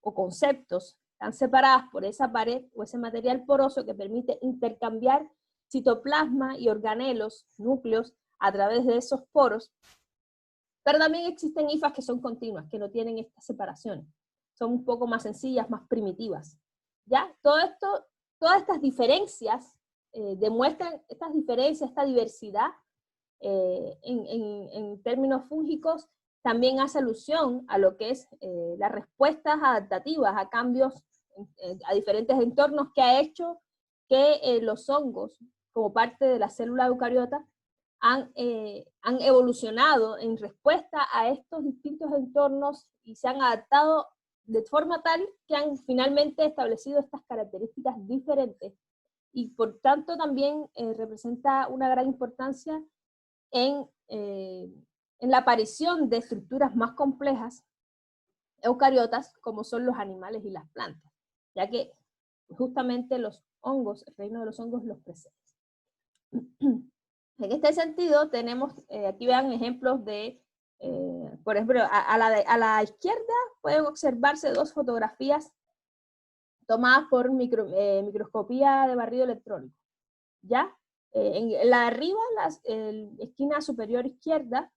o con septos, están separadas por esa pared o ese material poroso que permite intercambiar citoplasma y organelos, núcleos, a través de esos poros. Pero también existen hifas que son continuas, que no tienen estas separaciones. Son un poco más sencillas, más primitivas. ¿Ya? Todo esto, todas estas diferencias demuestran estas diferencias, esta diversidad en términos fúngicos, también hace alusión a lo que es las respuestas adaptativas a cambios, a diferentes entornos, que ha hecho que los hongos, como parte de la célula eucariota, han evolucionado en respuesta a estos distintos entornos y se han adaptado de forma tal que han finalmente establecido estas características diferentes, y por tanto también representa una gran importancia en la aparición de estructuras más complejas eucariotas, como son los animales y las plantas, ya que justamente los hongos, el reino de los hongos, los precede. En este sentido, tenemos, aquí vean ejemplos de, por ejemplo, a la izquierda pueden observarse dos fotografías tomadas por microscopía de barrido electrónico. ¿Ya? En la de arriba, la esquina superior izquierda,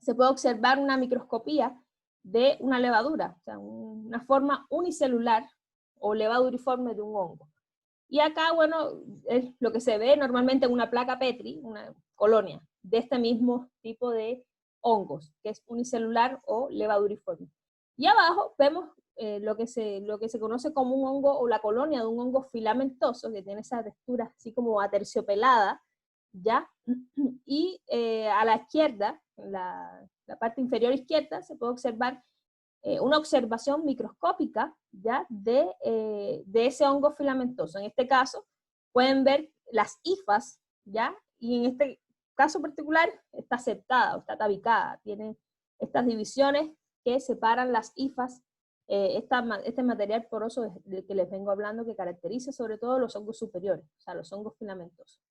se puede observar una microscopía de una levadura, o sea, una forma unicelular o levaduriforme de un hongo. Y acá, bueno, es lo que se ve normalmente en una placa Petri, una colonia de este mismo tipo de hongos, que es unicelular o levaduriforme. Y abajo vemos lo que se conoce como un hongo, o la colonia de un hongo filamentoso, que tiene esa textura así como aterciopelada, ¿ya? Y a la izquierda, en la parte inferior izquierda, se puede observar una observación microscópica, ¿ya? De ese hongo filamentoso. En este caso, pueden ver las hifas, ¿ya? Y en este caso particular, está septada o está tabicada, tiene estas divisiones que separan las hifas, este material poroso del que les vengo hablando, que caracteriza sobre todo los hongos superiores, o sea, los hongos filamentosos.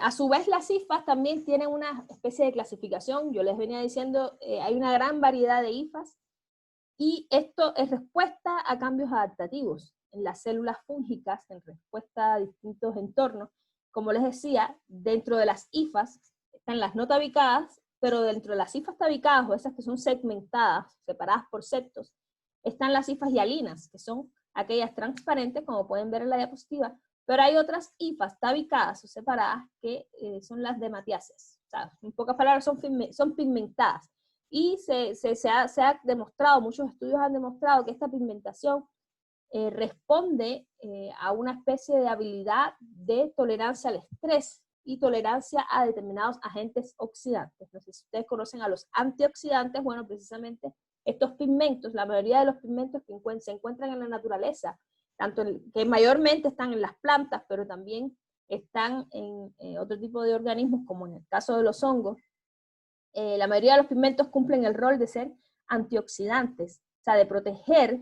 A su vez, las hifas también tienen una especie de clasificación. Yo les venía diciendo, hay una gran variedad de hifas, y esto es respuesta a cambios adaptativos en las células fúngicas, en respuesta a distintos entornos. Como les decía, dentro de las hifas están las no tabicadas, pero dentro de las hifas tabicadas, o esas que son segmentadas, separadas por septos, están las hifas hialinas, que son aquellas transparentes, como pueden ver en la diapositiva, pero hay otras hifas tabicadas o separadas que son las dematiáceas. O sea, en pocas palabras, son pigmentadas. Y se ha demostrado, muchos estudios han demostrado que esta pigmentación responde a una especie de habilidad de tolerancia al estrés y tolerancia a determinados agentes oxidantes. Entonces, si ustedes conocen a los antioxidantes, bueno, precisamente estos pigmentos, la mayoría de los pigmentos que se encuentran en la naturaleza, que mayormente están en las plantas, pero también están en otro tipo de organismos, como en el caso de los hongos, la mayoría de los pigmentos cumplen el rol de ser antioxidantes, o sea, de proteger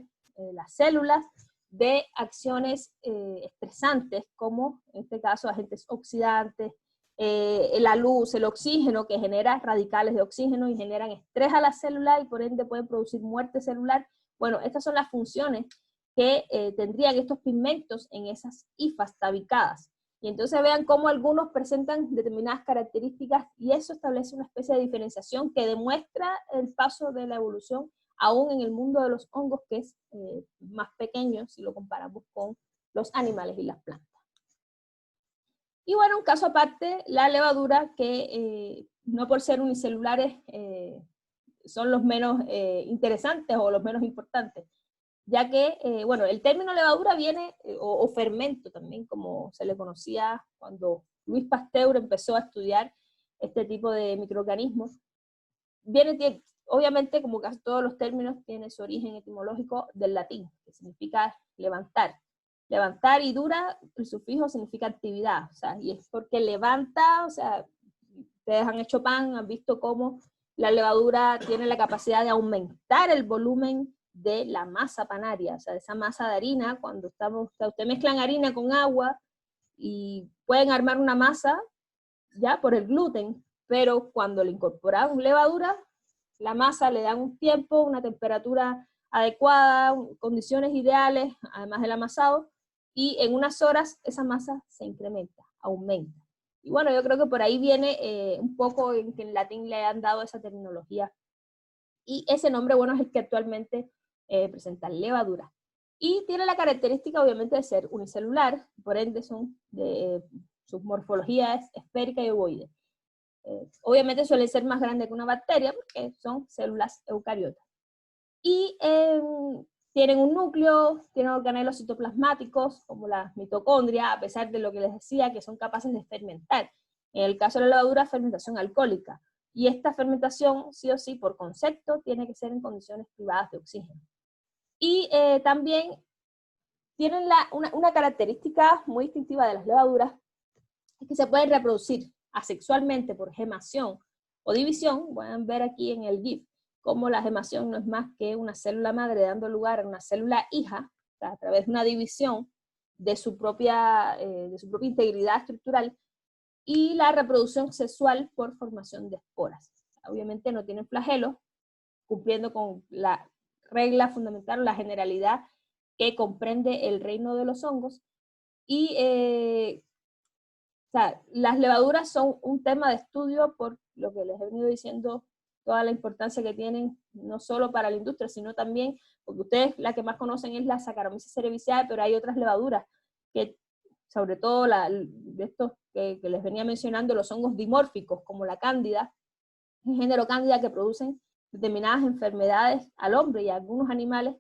las células de acciones estresantes, como en este caso agentes oxidantes, la luz, el oxígeno, que genera radicales de oxígeno y generan estrés a la célula y por ende pueden producir muerte celular. Bueno, estas son las funciones que tendrían estos pigmentos en esas hifas tabicadas. Y entonces vean cómo algunos presentan determinadas características y eso establece una especie de diferenciación que demuestra el paso de la evolución aún en el mundo de los hongos, que es más pequeño si lo comparamos con los animales y las plantas. Y bueno, un caso aparte, la levadura, que no por ser unicelulares son los menos interesantes o los menos importantes, ya que, bueno, el término levadura viene, o fermento también, como se le conocía cuando Luis Pasteur empezó a estudiar este tipo de microorganismos, viene, obviamente, como casi todos los términos, tiene su origen etimológico del latín, que significa levantar. Levantar y dura, el sufijo significa actividad, o sea, y es porque levanta, o sea, ustedes han hecho pan, han visto cómo la levadura tiene la capacidad de aumentar el volumen de la masa panaria, o sea, de esa masa de harina, cuando ustedes mezclan harina con agua y pueden armar una masa ya por el gluten, pero cuando le incorporan levadura, la masa le dan un tiempo, una temperatura adecuada, condiciones ideales, además del amasado, y en unas horas esa masa se incrementa, aumenta. Y bueno, yo creo que por ahí viene un poco en que en latín le han dado esa terminología. Y ese nombre, bueno, es el que actualmente presenta levadura. Y tiene la característica, obviamente, de ser unicelular, por ende su morfología es esférica y ovoide. Obviamente suele ser más grande que una bacteria porque son células eucariotas. Y tienen un núcleo, tienen organelos citoplasmáticos como las mitocondrias, a pesar de lo que les decía, que son capaces de fermentar. En el caso de la levadura, fermentación alcohólica. Y esta fermentación, sí o sí, por concepto, tiene que ser en condiciones privadas de oxígeno. Y también tienen una característica muy distintiva de las levaduras, es que se pueden reproducir asexualmente por gemación o división. Pueden ver aquí en el GIF cómo la gemación no es más que una célula madre dando lugar a una célula hija, o sea, a través de una división de su propia integridad estructural, y la reproducción sexual por formación de esporas. Obviamente no tienen flagelos, cumpliendo con la regla fundamental o la generalidad que comprende el reino de los hongos. Y o sea, las levaduras son un tema de estudio por lo que les he venido diciendo, toda la importancia que tienen, no solo para la industria, sino también, porque ustedes la que más conocen es la Saccharomyces cerevisiae, pero hay otras levaduras, que sobre todo de estos que les venía mencionando, los hongos dimórficos, como la cándida, el género cándida, que producen determinadas enfermedades al hombre y a algunos animales,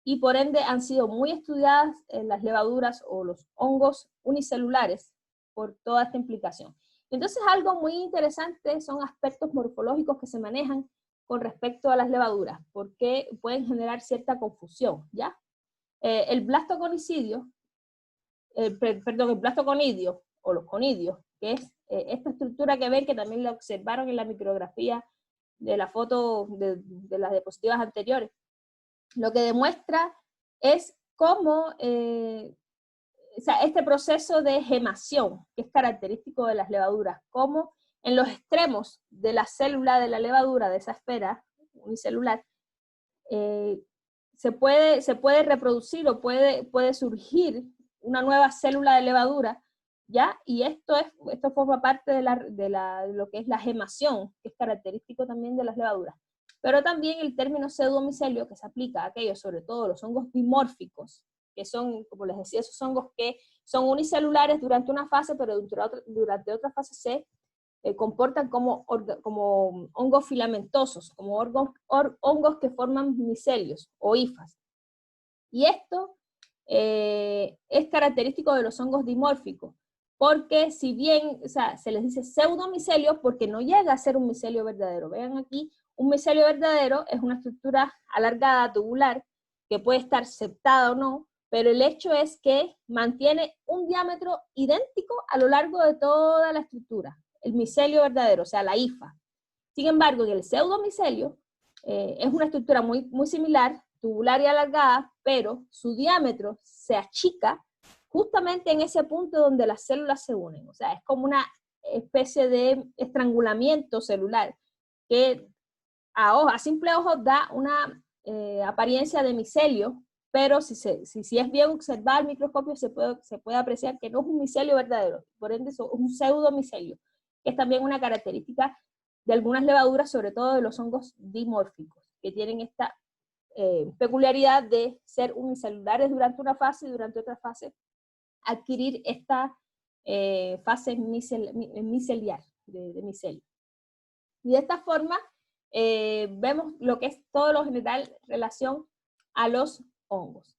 y por ende han sido muy estudiadas las levaduras o los hongos unicelulares por toda esta implicación. Entonces algo muy interesante son aspectos morfológicos que se manejan con respecto a las levaduras, porque pueden generar cierta confusión, ¿ya? El blastoconidio, el blastoconidio, o los conidios, que es esta estructura que ven, que también la observaron en la micrografía de la foto de las diapositivas anteriores, lo que demuestra es cómo o sea, este proceso de gemación, que es característico de las levaduras, cómo en los extremos de la célula de la levadura, de esa esfera unicelular, se puede reproducir o puede surgir una nueva célula de levadura, ¿ya? Y esto forma parte de lo que es la gemación, que es característico también de las levaduras. Pero también el término pseudomicelio, que se aplica a aquellos, sobre todo los hongos dimórficos, que son, como les decía, esos hongos que son unicelulares durante una fase, pero durante otra fase se comportan como hongos filamentosos, como hongos que forman micelios o hifas. Y esto es característico de los hongos dimórficos, porque si bien, o sea, se les dice pseudomicelios porque no llega a ser un micelio verdadero. Vean aquí, un micelio verdadero es una estructura alargada, tubular, que puede estar septada o no, pero el hecho es que mantiene un diámetro idéntico a lo largo de toda la estructura, el micelio verdadero, o sea, la hifa. Sin embargo, en el pseudomicelio es una estructura muy, muy similar, tubular y alargada, pero su diámetro se achica justamente en ese punto donde las células se unen. O sea, es como una especie de estrangulamiento celular que a simple ojo da una apariencia de micelio, pero si es bien observado al microscopio se puede apreciar que no es un micelio verdadero, por ende es un pseudomicelio, que es también una característica de algunas levaduras, sobre todo de los hongos dimórficos, que tienen esta peculiaridad de ser unicelulares durante una fase y durante otra fase adquirir esta fase miceliar, de micelio. Y de esta forma vemos lo que es todo lo general relación a los hongos.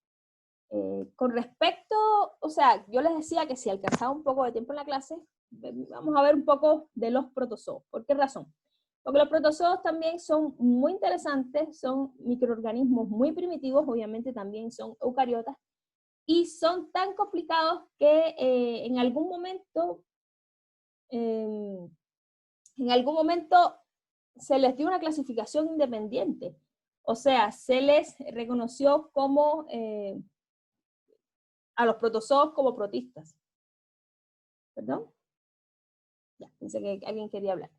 Con respecto, o sea, yo les decía que si alcanzaba un poco de tiempo en la clase, vamos a ver un poco de los protozoos. ¿Por qué razón? Porque los protozoos también son muy interesantes, son microorganismos muy primitivos, obviamente también son eucariotas, y son tan complicados que en algún momento se les dio una clasificación independiente. O sea, se les reconoció como a los protozoos como protistas. ¿Perdón? Ya, pensé que alguien quería hablar.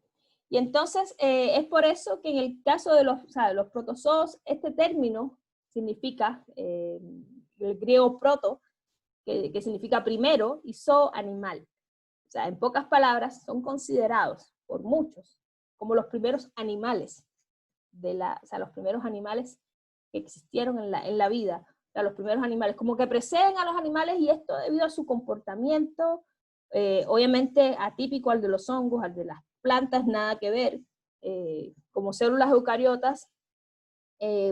Y entonces es por eso que en el caso de los protozoos, este término significa, el griego proto, que significa primero, y zoo, animal. O sea, en pocas palabras, son considerados por muchos como los primeros animales, los primeros animales que existieron en la vida, o sea, los primeros animales, como que preceden a los animales, y esto debido a su comportamiento, obviamente atípico al de los hongos, al de las plantas, nada que ver, como células eucariotas,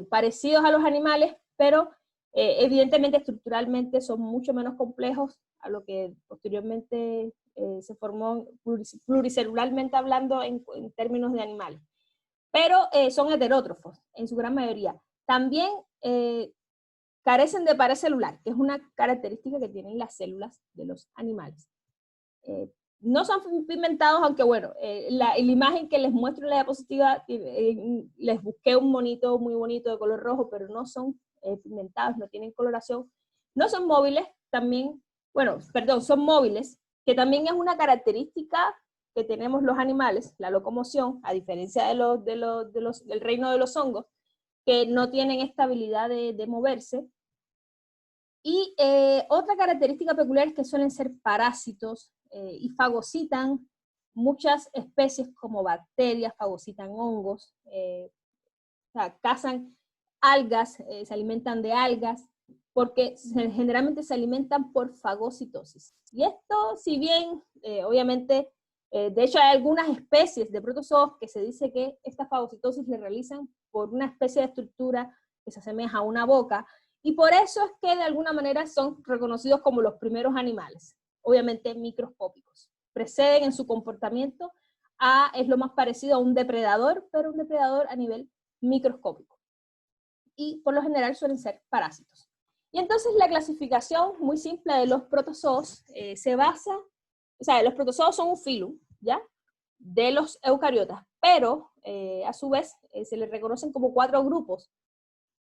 parecidos a los animales, pero evidentemente estructuralmente son mucho menos complejos a lo que posteriormente se formó pluricelularmente hablando en términos de animales. Pero son heterótrofos en su gran mayoría. También carecen de pared celular, que es una característica que tienen las células de los animales. No son pigmentados, aunque bueno, la imagen que les muestro en la diapositiva, les busqué un monito muy bonito de color rojo, pero no son pigmentados, no tienen coloración. No son móviles, también, bueno, perdón, son móviles, que también es una característica que tenemos los animales, la locomoción, a diferencia del reino de los hongos, que no tienen esta habilidad de moverse. Y otra característica peculiar es que suelen ser parásitos y fagocitan muchas especies como bacterias, fagocitan hongos, o sea, cazan algas, se alimentan de algas, porque generalmente se alimentan por fagocitosis. Y esto, si bien, obviamente, de hecho hay algunas especies de protozoos que se dice que esta fagocitosis le realizan por una especie de estructura que se asemeja a una boca, y por eso es que de alguna manera son reconocidos como los primeros animales, obviamente microscópicos. Preceden en su comportamiento es lo más parecido a un depredador, pero un depredador a nivel microscópico. Y por lo general suelen ser parásitos. Y entonces la clasificación muy simple de los protozoos se basa, o sea, los protozoos son un filum, ¿ya? De los eucariotas, pero a su vez se les reconocen como 4 grupos.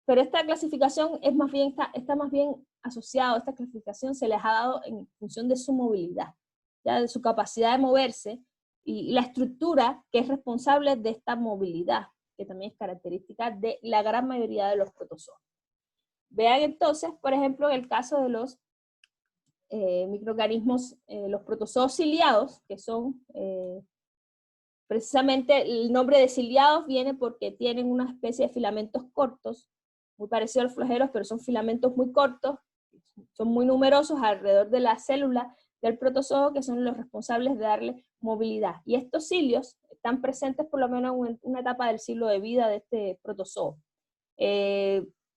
Pero esta clasificación está más bien asociada, esta clasificación se les ha dado en función de su movilidad, ya de su capacidad de moverse y la estructura que es responsable de esta movilidad, que también es característica de la gran mayoría de los protozoos. Vean entonces, por ejemplo, en el caso de los microorganismos, los protozoos ciliados, que son precisamente el nombre de ciliados viene porque tienen una especie de filamentos cortos, muy parecido a los flagelos, pero son filamentos muy cortos, son muy numerosos alrededor de la célula del protozoo que son los responsables de darle movilidad. Y estos cilios están presentes por lo menos en una etapa del ciclo de vida de este protozoo.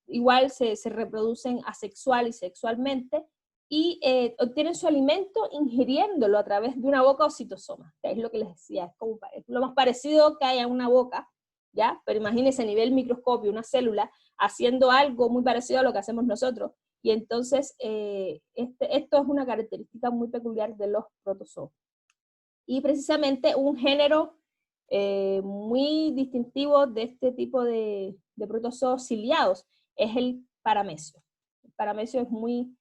Igual se reproducen asexual y sexualmente, y obtienen su alimento ingiriéndolo a través de una boca o citosoma, que es lo que les decía, es lo más parecido que hay a una boca, ¿ya? Pero imagínense a nivel microscopio, una célula haciendo algo muy parecido a lo que hacemos nosotros, y entonces esto es una característica muy peculiar de los protozoos. Y precisamente un género muy distintivo de este tipo de protozoos ciliados es el paramecio. El paramecio es muy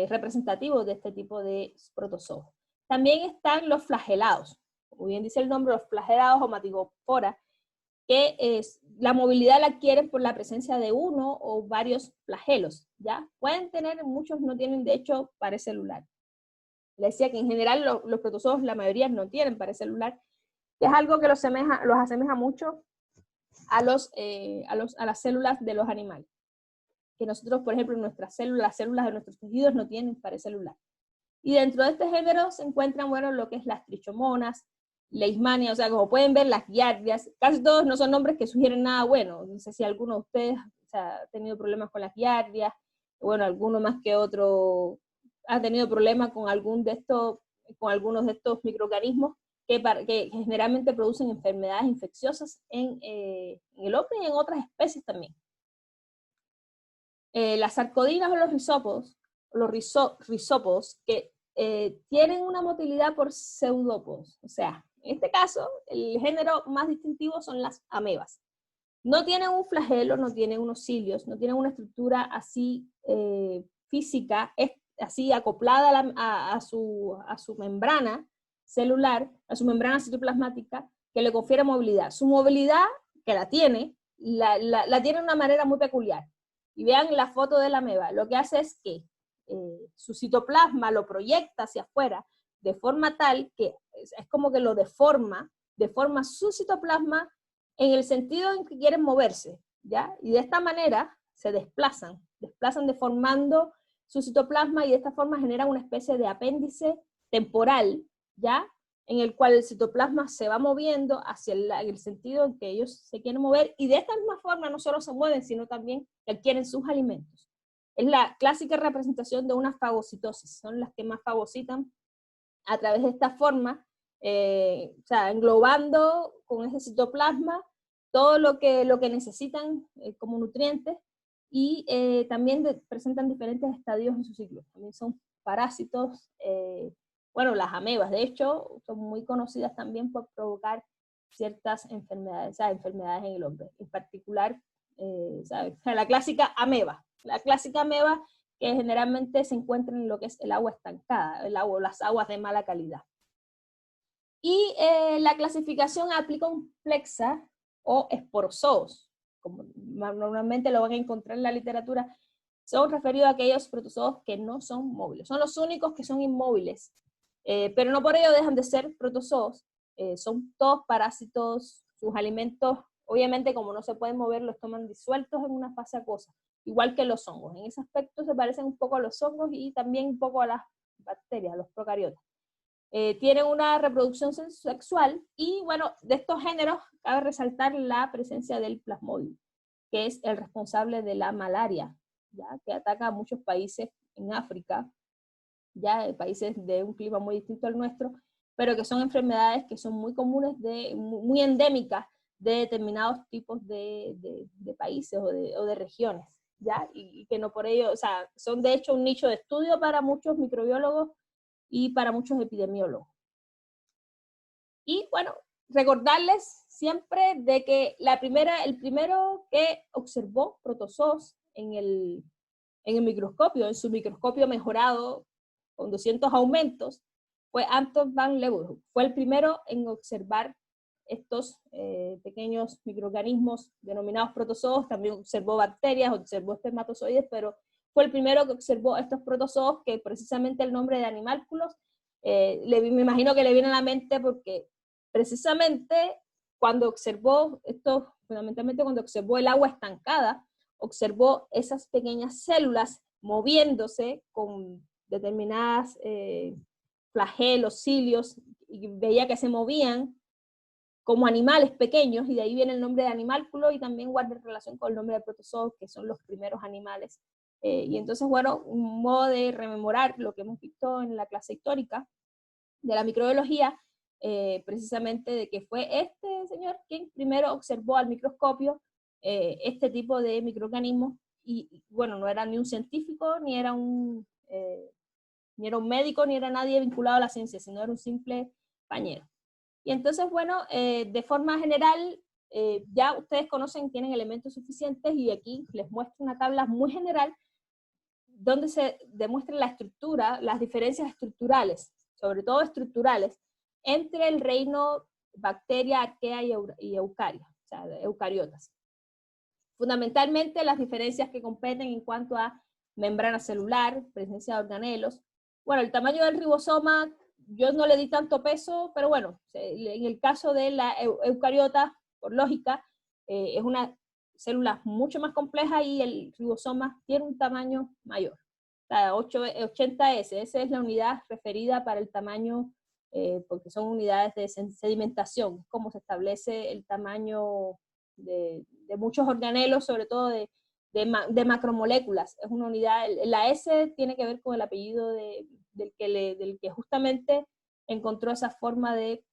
representativo de este tipo de protozoos. También están los flagelados, como bien dice el nombre, los flagelados o Matigopora, que la movilidad la adquieren por la presencia de uno o varios flagelos, ¿ya? Pueden tener, muchos no tienen de hecho pared celular. Le decía que en general los protozoos, la mayoría no tienen pared celular, que es algo que los asemeja mucho a las células de los animales. Que nosotros, por ejemplo, las células de nuestros tejidos no tienen pared celular. Y dentro de este género se encuentran, bueno, lo que es las trichomonas, leishmania, o sea, como pueden ver, las giardias, casi todos no son nombres que sugieren nada bueno. No sé si alguno de ustedes ha tenido problemas con las giardias, bueno, alguno más que otro ha tenido problemas con algunos de estos microorganismos que generalmente producen enfermedades infecciosas en el hombre y en otras especies también. Las sarcodinas o los rizópodos, que tienen una motilidad por pseudópodos. O sea, en este caso, el género más distintivo son las amebas. No tienen un flagelo, no tienen unos cilios, no tienen una estructura así física, así acoplada a su membrana celular, a su membrana citoplasmática, que le confiere movilidad. Su movilidad, que la tiene tiene de una manera muy peculiar. Y vean la foto de la ameba, lo que hace es que su citoplasma lo proyecta hacia afuera de forma tal que es como que lo deforma su citoplasma en el sentido en que quieren moverse, ¿ya? Y de esta manera se desplazan deformando su citoplasma y de esta forma generan una especie de apéndice temporal, ¿ya? En el cual el citoplasma se va moviendo hacia el sentido en que ellos se quieren mover, y de esta misma forma no solo se mueven, sino también adquieren sus alimentos. Es la clásica representación de una fagocitosis, son las que más fagocitan a través de esta forma, o sea, englobando con ese citoplasma todo lo que necesitan como nutrientes, y también presentan diferentes estadios en su ciclo. También son parásitos, bueno, las amebas, de hecho, son muy conocidas también por provocar ciertas enfermedades, o sea, enfermedades en el hombre. En particular, la clásica ameba que generalmente se encuentra en lo que es el agua estancada, las aguas de mala calidad. Y la clasificación aplicomplexa o esporozoos, como normalmente lo van a encontrar en la literatura, son referidos a aquellos protozoos que no son móviles. Son los únicos que son inmóviles, pero no por ello dejan de ser protozoos. Son todos parásitos, sus alimentos, obviamente como no se pueden mover, los toman disueltos en una fase acuosa, igual que los hongos. En ese aspecto se parecen un poco a los hongos y también un poco a las bacterias, a los procariotas. Tienen una reproducción sexual, y bueno, de estos géneros cabe resaltar la presencia del plasmodium, que es el responsable de la malaria, ¿ya? Que ataca a muchos países en África, ya países de un clima muy distinto al nuestro, pero que son enfermedades que son muy comunes, muy endémicas de determinados tipos de países o de regiones, ¿ya? Y que no por ello, o sea, son de hecho un nicho de estudio para muchos microbiólogos y para muchos epidemiólogos. Y bueno, recordarles siempre de que el primero que observó protozoos en el microscopio, en su microscopio mejorado con 200 aumentos, fue Anton van Leeuwenhoek. Fue el primero en observar estos pequeños microorganismos denominados protozoos. También observó bacterias, observó espermatozoides, pero fue el primero que observó estos protozoos, que precisamente el nombre de animálculos, me imagino que le viene a la mente porque precisamente cuando observó esto, fundamentalmente cuando observó el agua estancada, observó esas pequeñas células moviéndose con determinadas flagelos, cilios, y veía que se movían como animales pequeños, y de ahí viene el nombre de animálculo, y también guarda relación con el nombre de protozoos, que son los primeros animales. Y entonces, bueno, un modo de rememorar lo que hemos visto en la clase histórica de la microbiología, precisamente de que fue este señor quien primero observó al microscopio este tipo de microorganismos, y bueno, no era ni un científico, ni era un médico, ni era nadie vinculado a la ciencia, sino era un simple pañero. Y entonces, bueno, de forma general, ya ustedes conocen, tienen elementos suficientes, y aquí les muestro una tabla muy general donde se demuestra la estructura, las diferencias estructurales, sobre todo estructurales, entre el reino bacteria, arquea y eucaria, o sea, eucariotas. Fundamentalmente las diferencias que competen en cuanto a membrana celular, presencia de organelos. Bueno, el tamaño del ribosoma, yo no le di tanto peso, pero bueno, en el caso de la eucariota, por lógica, es una célula mucho más compleja, y el ribosoma tiene un tamaño mayor. La 80S, esa es la unidad referida para el tamaño, porque son unidades de sedimentación, como se establece el tamaño de muchos organelos, sobre todo de macromoléculas. Es una unidad, la S tiene que ver con el apellido del que justamente encontró esa forma de,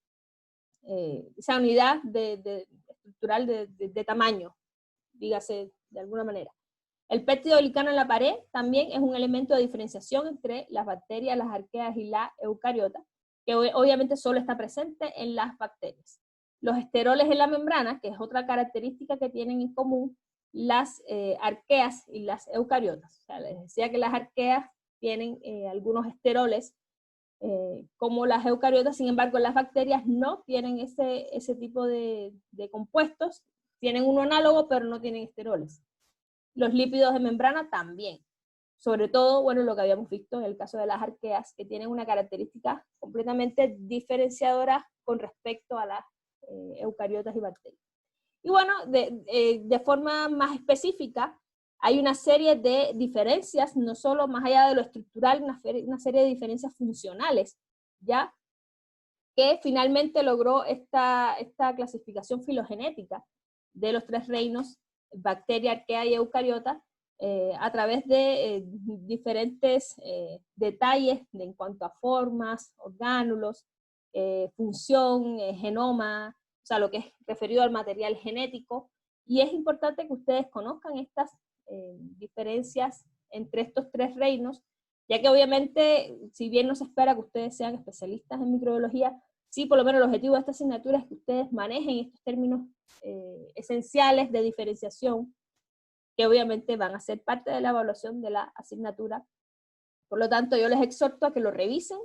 esa unidad estructural de tamaño, dígase de alguna manera. El péptido glicano en la pared también es un elemento de diferenciación entre las bacterias, las arqueas y la eucariota, que obviamente solo está presente en las bacterias. Los esteroles en la membrana, que es otra característica que tienen en común las arqueas y las eucariotas. O sea, les decía que las arqueas tienen algunos esteroles como las eucariotas, sin embargo las bacterias no tienen ese tipo de compuestos, tienen uno análogo pero no tienen esteroles. Los lípidos de membrana también, sobre todo, bueno, lo que habíamos visto en el caso de las arqueas, que tienen una característica completamente diferenciadora con respecto a las eucariotas y bacterias. Y bueno, de forma más específica, hay una serie de diferencias, no solo más allá de lo estructural, una serie de diferencias funcionales, ¿ya? Que finalmente logró esta clasificación filogenética de los tres reinos, bacteria, arquea y eucariota, a través de diferentes detalles en cuanto a formas, orgánulos, función, genoma, o sea, lo que es referido al material genético. Y es importante que ustedes conozcan estas diferencias entre estos tres reinos, ya que obviamente, si bien no se espera que ustedes sean especialistas en microbiología, sí, por lo menos el objetivo de esta asignatura es que ustedes manejen estos términos esenciales de diferenciación, que obviamente van a ser parte de la evaluación de la asignatura. Por lo tanto, yo les exhorto a que lo revisen,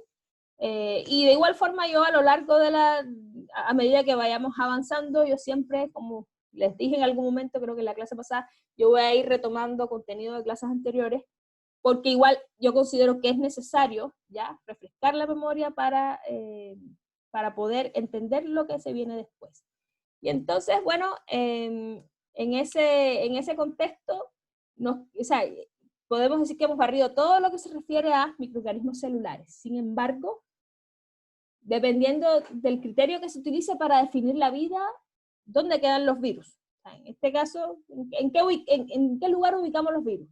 y de igual forma yo a lo largo de a medida que vayamos avanzando, yo siempre, como les dije en algún momento, creo que en la clase pasada, yo voy a ir retomando contenido de clases anteriores, porque igual yo considero que es necesario ya refrescar la memoria para poder entender lo que se viene después. Y entonces, bueno, en ese contexto, o sea, podemos decir que hemos barrido todo lo que se refiere a microorganismos celulares. Sin embargo, dependiendo del criterio que se utilice para definir la vida, ¿dónde quedan los virus? O sea, en este caso, ¿en qué lugar ubicamos los virus?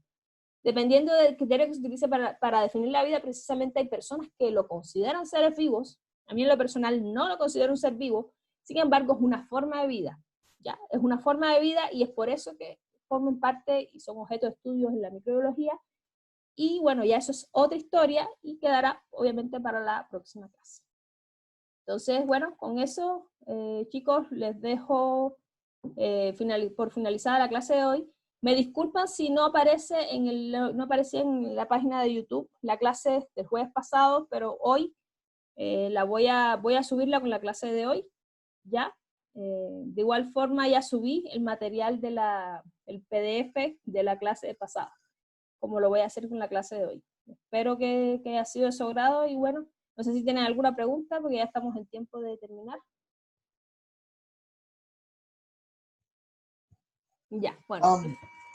Dependiendo del criterio que se utilice para definir la vida, precisamente hay personas que lo consideran seres vivos. A mí en lo personal no lo considero un ser vivo, sin embargo es una forma de vida, ¿ya? Es una forma de vida, y es por eso que forman parte y son objeto de estudios en la microbiología. Y bueno, ya eso es otra historia y quedará obviamente para la próxima clase. Entonces, bueno, con eso, chicos, les dejo por finalizada la clase de hoy. Me disculpan si no aparecía en la página de YouTube la clase del jueves pasado, pero hoy voy a subirla con la clase de hoy, ¿ya? De igual forma ya subí el material el PDF de la clase pasada, como lo voy a hacer con la clase de hoy. Espero que haya sido de su agrado, y bueno, no sé si tienen alguna pregunta, porque ya estamos en tiempo de terminar. Ya, bueno.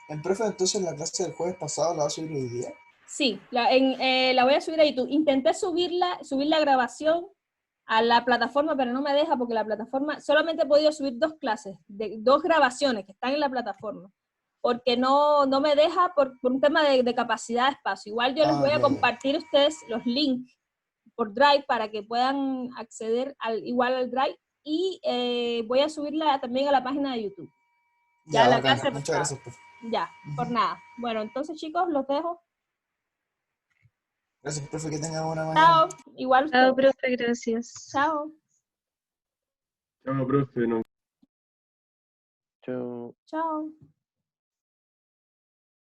El profe, entonces la clase del jueves pasado la va a subir hoy día. Sí, la voy a subir a YouTube. Intenté subir la grabación a la plataforma, pero no me deja porque la plataforma, solamente he podido subir 2 clases, dos grabaciones que están en la plataforma, porque no me deja por un tema de capacidad de espacio. Igual yo les voy a Ya, ya. compartir a ustedes los links por Drive para que puedan acceder igual al Drive y voy a subirla también a la página de YouTube. Ya Ya, la bacán. clase Muchas pasada. gracias, profe. Ya, por nada. Bueno, entonces chicos, los dejo. Gracias, profe, que tenga buena mañana. Chao, igual Chao, ustedes. profe, gracias. Chao, Chao, profe. Chao. chao.